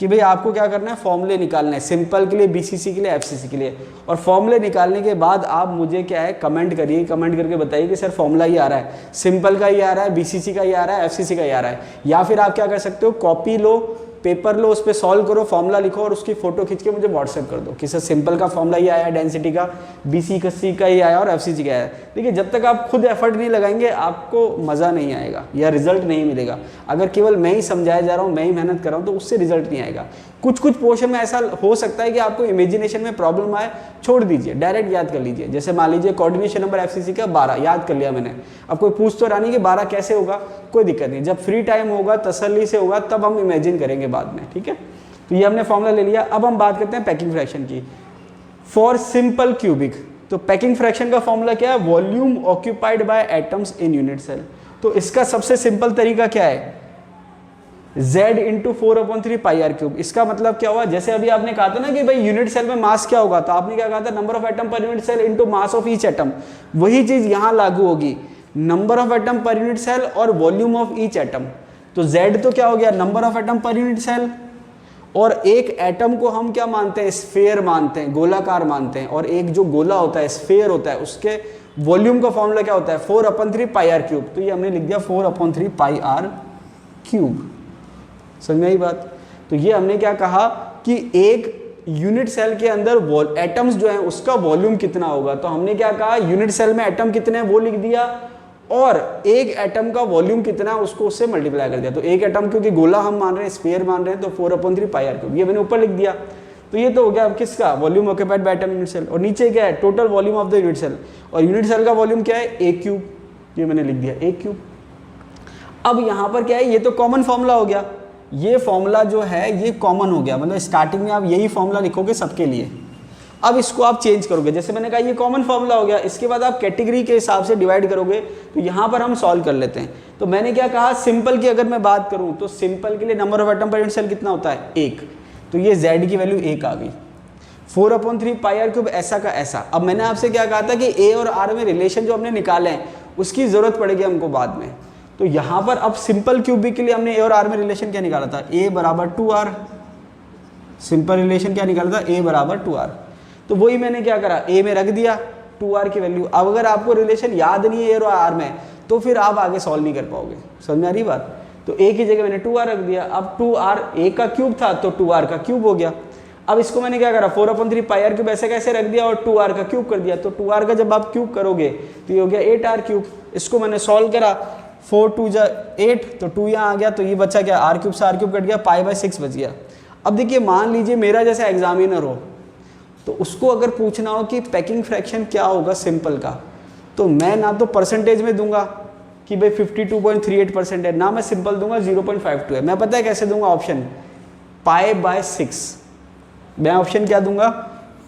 कि भाई आपको क्या करना है, फॉर्मूले निकालना है, सिंपल के लिए, BCC के लिए, FCC के लिए। और फॉर्मूले निकालने के बाद आप मुझे क्या है कमेंट करिए, कमेंट करके बताइए कि सर फॉर्मूला ही आ रहा है, सिंपल का ही आ रहा है, BCC का ही आ रहा है, FCC का ही आ रहा है। या फिर आप क्या कर सकते हो, कॉपी लो, पेपर लो, उस पर सॉल्व करो, फॉर्मूला लिखो और उसकी फोटो खींच के मुझे व्हाट्सएप कर दो कि सर सिंपल का फॉर्मूला ही आया, डेंसिटी का, BCC का ही आया और FCC का आया। देखिए जब तक आप खुद एफर्ट नहीं लगाएंगे आपको मज़ा नहीं आएगा या रिजल्ट नहीं मिलेगा। अगर केवल मैं ही समझाया जा रहा हूँ, मैं ही मेहनत कर रहा हूँ, तो उससे रिजल्ट नहीं आएगा। कुछ कुछ पोर्शन में ऐसा हो सकता है कि आपको इमेजिनेशन में प्रॉब्लम आए, छोड़ दीजिए, डायरेक्ट याद कर लीजिए। जैसे मान लीजिए कोऑर्डिनेशन नंबर FCC का 12 याद कर लिया मैंने, अब कोई पूछ तो रहा नहीं कि 12 कैसे होगा, कोई दिक्कत नहीं, जब फ्री टाइम होगा, तसल्ली से होगा, तब हम इमेजिन करेंगे बाद में। ठीक है, तो ये हमने फॉर्मूला ले लिया। अब हम बात करते हैं पैकिंग फ्रैक्शन की फॉर सिंपल क्यूबिक। तो पैकिंग फ्रैक्शन का फॉर्मूला क्या है, volume occupied by atoms in unit cell. तो इसका सबसे सिंपल तरीका क्या है, Z into 4/3 pi r cube. इसका मतलब क्या हुआ, जैसे अभी आपने कहा था ना कि भाई यूनिट सेल में मास क्या होगा, तो आपने क्या कहा था, number of atom per unit cell into mass of each atom. वही चीज यहां लागू होगी, number of atom per unit cell और वॉल्यूम ऑफ ईच एटम। तो Z तो क्या हो गया, number of atom per unit cell, और एक एटम को हम क्या मानते हैं, स्फीयर मानते हैं, गोलाकार मानते हैं, और एक जो गोला होता है, स्फीयर होता है, उसके वॉल्यूम का फॉर्मूला क्या होता है, 4/3 पाई आर क्यूब। तो ये हमने लिख दिया 4/3 पाई आर क्यूब। समझ में आई बात? तो ये हमने क्या कहा कि एक यूनिट सेल के अंदर एटम्स जो है उसका वॉल्यूम कितना होगा। तो हमने क्या कहा, यूनिट सेल में एटम कितने हैं वो लिख दिया, और एक एटम का वॉल्यूम कितना है उसको उससे मल्टीप्लाई कर दिया। तो एक एटम क्योंकि गोला हम मान रहे हैं, स्फीयर मान रहे हैं, तो 4/3 पाई आर क्यूब ये मैंने ऊपर लिख दिया। तो ये तो हो गया किसका, volume occupied by atom unit cell. और नीचे क्या है, total volume of the unit cell, और यूनिट सेल का वॉल्यूम क्या है, A क्यूब, ये मैंने लिख दिया A क्यूब। अब यहाँ पर क्या है, ये तो कॉमन फॉर्मूला हो गया, ये फॉर्मूला जो है ये कॉमन हो गया, मतलब स्टार्टिंग में आप यही फॉर्मूला लिखोगे सबके लिए। अब इसको आप चेंज करोगे, जैसे मैंने कहा ये कॉमन फॉर्मूला हो गया, इसके बाद आप कैटेगरी के हिसाब से डिवाइड करोगे। तो यहाँ पर हम सॉल्व कर लेते हैं। तो मैंने क्या कहा, सिंपल की अगर मैं बात करूँ तो सिंपल के लिए number of atom per unit cell कितना होता है, 1। तो ये Z की वैल्यू 1 आ गई, 4/3 पाई आर क्यूब ऐसा का ऐसा। अब मैंने आपसे क्या कहा था कि A और R में रिलेशन जो हमने निकाले हैं उसकी जरूरत पड़ेगी हमको बाद में। तो यहाँ पर अब सिंपल क्यूबिक के लिए हमने A और R में रिलेशन क्या निकाला था, A बराबर 2R। सिंपल रिलेशन क्या निकाला था, A बराबर 2R। तो वही मैंने क्या करा, A में रख दिया 2R की वैल्यू। अब अगर आपको रिलेशन याद नहीं है A और R में तो फिर आप आगे सॉल्व नहीं कर पाओगे। समझ में आ रही बात? तो A की जगह मैंने 2R रख दिया। अब 2R A का क्यूब था तो 2R का क्यूब हो गया। अब इसको मैंने क्या करा, 4/3 पाई आर क्यूब ऐसे कैसे रख दिया और 2R का क्यूब कर दिया। तो 2R का जब आप क्यूब करोगे तो ये हो गया 8R क्यूब। इसको मैंने सॉल्व करा, 4 2 जा 8, तो 2 यहाँ आ गया, तो ये बचा क्या, R क्यूब से R क्यूब कट गया, π/6 बच गया। अब देखिए मान लीजिए मेरा जैसा एग्जामिनर हो तो उसको अगर पूछना हो कि पैकिंग फ्रैक्शन क्या होगा सिंपल का, तो मैं ना तो परसेंटेज में दूंगा कि भाई 52.38% है, ना मैं सिंपल दूंगा 0.52 है। मैं पता है कैसे दूंगा ऑप्शन, π/6। मैं ऑप्शन क्या दूंगा,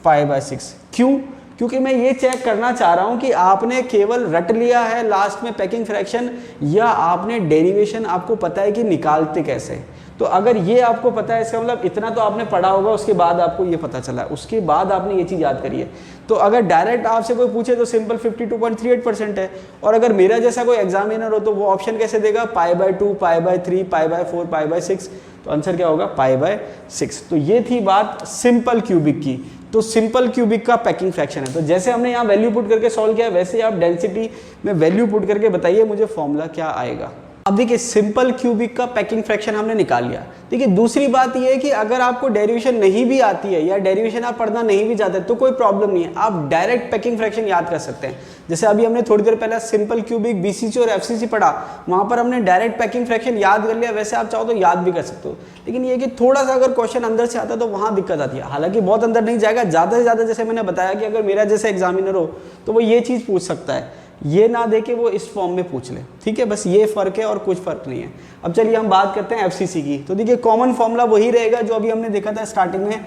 π/6। क्यों? क्योंकि मैं ये चेक करना चाह रहा हूं कि आपने केवल रट लिया है लास्ट में पैकिंग फ्रैक्शन, या आपने डेरिवेशन आपको पता है कि निकालते कैसे। तो अगर ये आपको पता है, इसका मतलब इतना तो आपने पढ़ा होगा, उसके बाद आपको ये पता चला, उसके बाद आपने ये चीज़ याद करी है। तो अगर डायरेक्ट आपसे कोई पूछे तो सिंपल 52.38% है, और अगर मेरा जैसा कोई एग्जामिनर हो तो वो ऑप्शन कैसे देगा, π/2, π/3, π/4, π/6। तो आंसर क्या होगा, π/6। तो ये थी बात सिंपल क्यूबिक की। तो सिंपल क्यूबिक का पैकिंग फ्रैक्शन है। तो जैसे हमने यहाँ वैल्यू पुट करके सॉल्व किया, वैसे आप डेंसिटी में वैल्यू पुट करके बताइए मुझे फॉर्मूला क्या आएगा। अब देखिए सिंपल क्यूबिक का पैकिंग फ्रैक्शन हमने निकाल लिया। देखिए दूसरी बात ये है कि अगर आपको डेरिवेशन नहीं भी आती है या डेरिवेशन आप पढ़ना नहीं भी चाहते तो कोई प्रॉब्लम नहीं है, आप डायरेक्ट पैकिंग फ्रैक्शन याद कर सकते हैं। जैसे अभी हमने थोड़ी देर पहले सिंपल क्यूबिक, बीसीसी और एफसीसी पढ़ा, वहाँ पर हमने डायरेक्ट पैकिंग फ्रैक्शन याद कर लिया, वैसे आप चाहो तो याद भी कर सकते हो। लेकिन ये कि थोड़ा सा अगर क्वेश्चन अंदर से आता है तो वहाँ दिक्कत आती है। हालांकि बहुत अंदर नहीं जाएगा, ज़्यादा से ज़्यादा जैसे मैंने बताया कि अगर मेरा जैसे एग्जामिनर हो तो वो ये चीज़ पूछ सकता है, ये ना दे के वो इस फॉर्म में पूछ ले, ठीक है। बस ये फ़र्क है और कुछ फ़र्क नहीं है। अब चलिए हम बात करते हैं एफसीसी की। तो देखिए कॉमन फॉर्मूला वही रहेगा जो अभी हमने देखा था स्टार्टिंग में,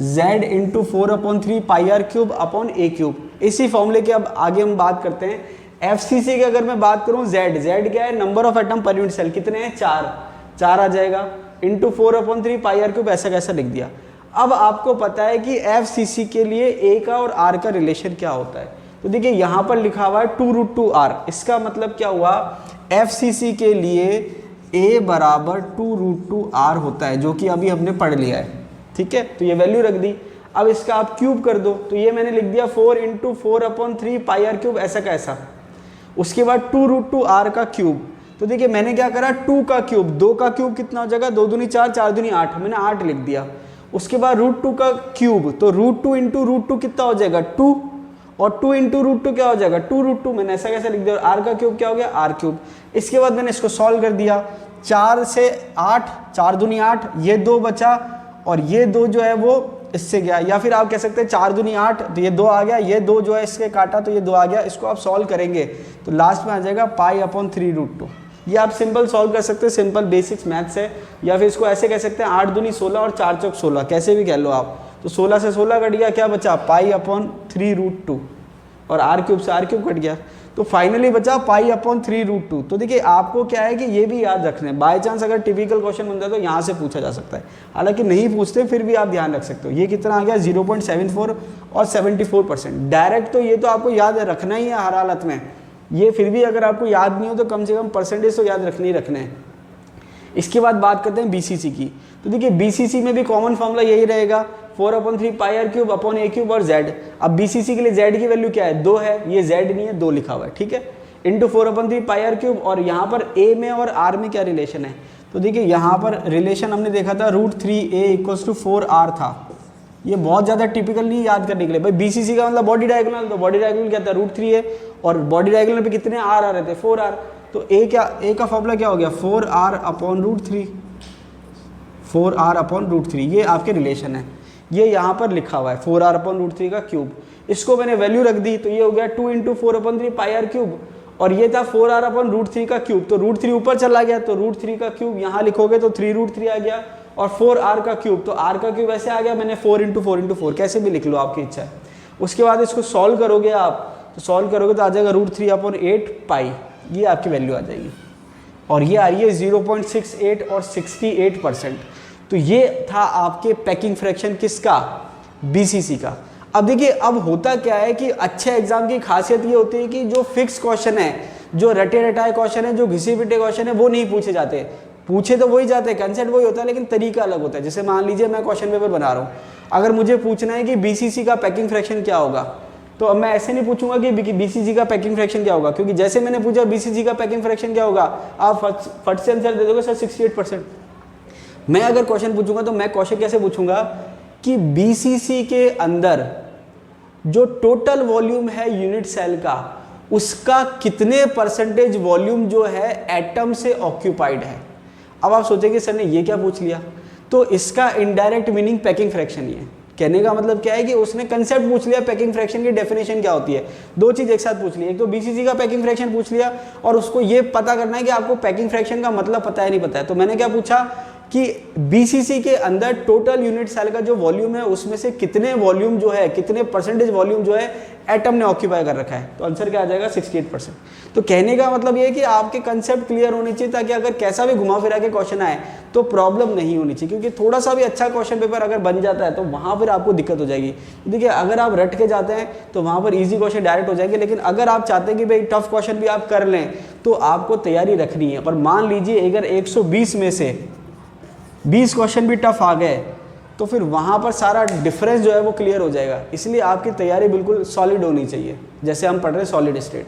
z into 4/3 pi r cube upon a cube. इसी फॉर्मूले के अब आगे हम बात करते हैं एफसीसी की। अगर मैं बात करूँ z क्या है, number of atom per unit cell, कितने हैं 4 आ जाएगा, इंटू 4/3 पाई आर क्यूब, ऐसा कैसा लिख दिया। अब आपको पता है कि एफसीसी के लिए ए का और आर का रिलेशन क्या होता है। तो देखिए यहाँ पर लिखा हुआ है 2√2r, इसका मतलब क्या हुआ, एफसीसी के लिए a बराबर 2√2r होता है, जो कि अभी हमने पढ़ लिया है, ठीक है। तो ये वैल्यू रख दी। अब इसका आप क्यूब कर दो, तो ये मैंने लिख दिया 4 इंटू 4/3 पाई आर क्यूब, ऐसा कैसा। उसके बाद 2√2r का क्यूब। तो देखिए मैंने क्या करा, 2 का क्यूब, 2 का क्यूब कितना हो जाएगा, 2 दूनी 4, 4 दूनी 8, मैंने 8 लिख दिया। उसके बाद √2 का क्यूब, तो √2 इंटू √2 कितना हो जाएगा 2, और 2 इंटू √2 क्या हो जाएगा 2√2, मैंने ऐसा कैसे लिख दिया। आर का क्यूब क्या हो गया, आर क्यूब। इसके बाद मैंने इसको सॉल्व कर दिया, 4 से 8, 4 दूनी 8, ये 2 बचा और ये 2 जो है वो इससे गया, या फिर आप कह सकते हैं 4 दूनी 8, तो ये 2 आ गया, ये 2 जो है इसके काटा तो ये 2 आ गया। इसको आप सॉल्व करेंगे तो लास्ट में आ जाएगा π/3√2। ये आप सिंपल सॉल्व कर सकते हैं, सिंपल बेसिक्स मैथ्स है। या फिर इसको ऐसे कह सकते हैं 8 दूनी 16 और 4 चौक 16, कैसे भी कह लो आप। तो 16 से 16 कट गया, क्या बचा π/3√2, और आर क्यूब से आर क्यूब कट गया, तो फाइनली बचा π/3√2। तो देखिए आपको क्या है कि ये भी याद रखना है, बाय चांस अगर टिपिकल क्वेश्चन बन जाए तो यहाँ से पूछा जा सकता है। हालांकि नहीं पूछते फिर भी आप ध्यान रख सकते हो। ये कितना आ गया 0.74 और 74%। डायरेक्ट तो ये तो आपको याद रखना ही है हर हालत में, ये फिर भी अगर आपको याद नहीं हो तो कम से कम परसेंटेज तो याद रखने ही रखने हैं। इसके बाद बात करते हैं बीसीसी की। तो देखिए बीसीसी में भी कॉमन फॉर्मूला यही रहेगा, 4/3 pi r cube upon a cube और z। अब बीसीसी के लिए z की वैल्यू क्या है, 2 है, ये z नहीं है 2 लिखा हुआ है, ठीक है, इंटू 4/3 पाई आर क्यूब। और यहाँ पर a में और r में क्या रिलेशन है, तो देखिए यहाँ पर रिलेशन हमने देखा था √3a = 4r था। ये बहुत ज़्यादा टिपिकल नहीं याद करने के लिए भाई। बीसीसी का मतलब बॉडी डायगोनल, तो बॉडी डायगोनल क्या था √3a, और बॉडी डायगोनल पे कितने r आ रहे थे 4r। तो a का फॉर्मूला क्या हो गया 4r/√3, 4r/√3, ये आपके रिलेशन है। ये यहाँ पर लिखा हुआ है 4r/√3 का क्यूब। इसको मैंने वैल्यू रख दी, तो ये हो गया 2 इंटू 4/3 पाई आर क्यूब, और ये था 4r/√3 का क्यूब। तो √3 ऊपर चला गया, तो √3 का क्यूब यहाँ लिखोगे तो 3√3 आ गया, और 4r का क्यूब, तो r का क्यूब ऐसे आ गया, मैंने 4 इंटू 4 इंटू 4 कैसे भी लिख लो, आपकी इच्छा है। उसके बाद इसको सॉल्व करोगे आप, तो सॉल्व करोगे तो आ जाएगा √3/8 पाई, ये आपकी वैल्यू आ जाएगी, और ये आ रही है 0.68 और 68%। तो ये था आपके पैकिंग फ्रैक्शन किसका, बीसीसी का। अब देखिए अब होता क्या है कि अच्छे एग्जाम की खासियत ये होती है कि जो फिक्स क्वेश्चन है, जो रटे रटाए क्वेश्चन है, जो घिसे पिटे क्वेश्चन है, वो नहीं पूछे जाते। पूछे तो वही जाते हैं, कंसेप्ट वही होता है, लेकिन तरीका अलग होता है। जैसे मान लीजिए मैं क्वेश्चन पेपर बना रहा हूँ, अगर मुझे पूछना है कि बीसीसी का पैकिंग फ्रैक्शन क्या होगा, तो अब मैं ऐसे नहीं पूछूंगा कि बीसीसी का पैकिंग फ्रैक्शन क्या होगा, क्योंकि जैसे मैंने पूछा बीसीसी का पैकिंग फ्रैक्शन क्या होगा, आप फट से आंसर दे दोगे सर 68%। मैं अगर क्वेश्चन पूछूंगा तो मैं क्वेश्चन कैसे पूछूंगा कि बीसीसी के अंदर जो टोटल वॉल्यूम है यूनिट सेल का, उसका कितने परसेंटेज वॉल्यूम जो है एटम से ऑक्यूपाइड है। अब आप सोचेंगे सर ने ये क्या पूछ लिया, तो इसका इनडायरेक्ट मीनिंग पैकिंग फ्रैक्शन ही है। कहने का मतलब क्या है कि उसने कंसेप्ट पूछ लिया, पैकिंग फ्रैक्शन की डेफिनेशन क्या होती है, दो चीज एक साथ पूछ ली। एक तो बीसीसी का पैकिंग फ्रैक्शन पूछ लिया, और उसको ये पता करना है कि आपको पैकिंग फ्रैक्शन का मतलब पता है नहीं पता है। तो मैंने क्या पूछा कि बीसीसी के अंदर टोटल यूनिट सेल का जो वॉल्यूम है, उसमें से कितने वॉल्यूम जो है, कितने परसेंटेज वॉल्यूम जो है एटम ने ऑक्यूपाई कर रखा है। तो आंसर क्या आ जाएगा 68%। तो कहने का मतलब ये है कि आपके कंसेप्ट क्लियर होने चाहिए, ताकि अगर कैसा भी घुमा फिरा के क्वेश्चन आए तो प्रॉब्लम नहीं होनी चाहिए। क्योंकि थोड़ा सा भी अच्छा क्वेश्चन पेपर अगर बन जाता है तो वहाँ पर आपको दिक्कत हो जाएगी। देखिए अगर आप रट के जाते हैं तो वहाँ पर ईजी क्वेश्चन डायरेक्ट हो जाएंगे, लेकिन अगर आप चाहते हैं कि भाई टफ क्वेश्चन भी आप कर लें तो आपको तैयारी रखनी है। पर मान लीजिए अगर 120 में से 20 क्वेश्चन भी टफ आ गए तो फिर वहाँ पर सारा डिफरेंस जो है वो क्लियर हो जाएगा। इसलिए आपकी तैयारी बिल्कुल सॉलिड होनी चाहिए, जैसे हम पढ़ रहे हैं सॉलिड स्टेट।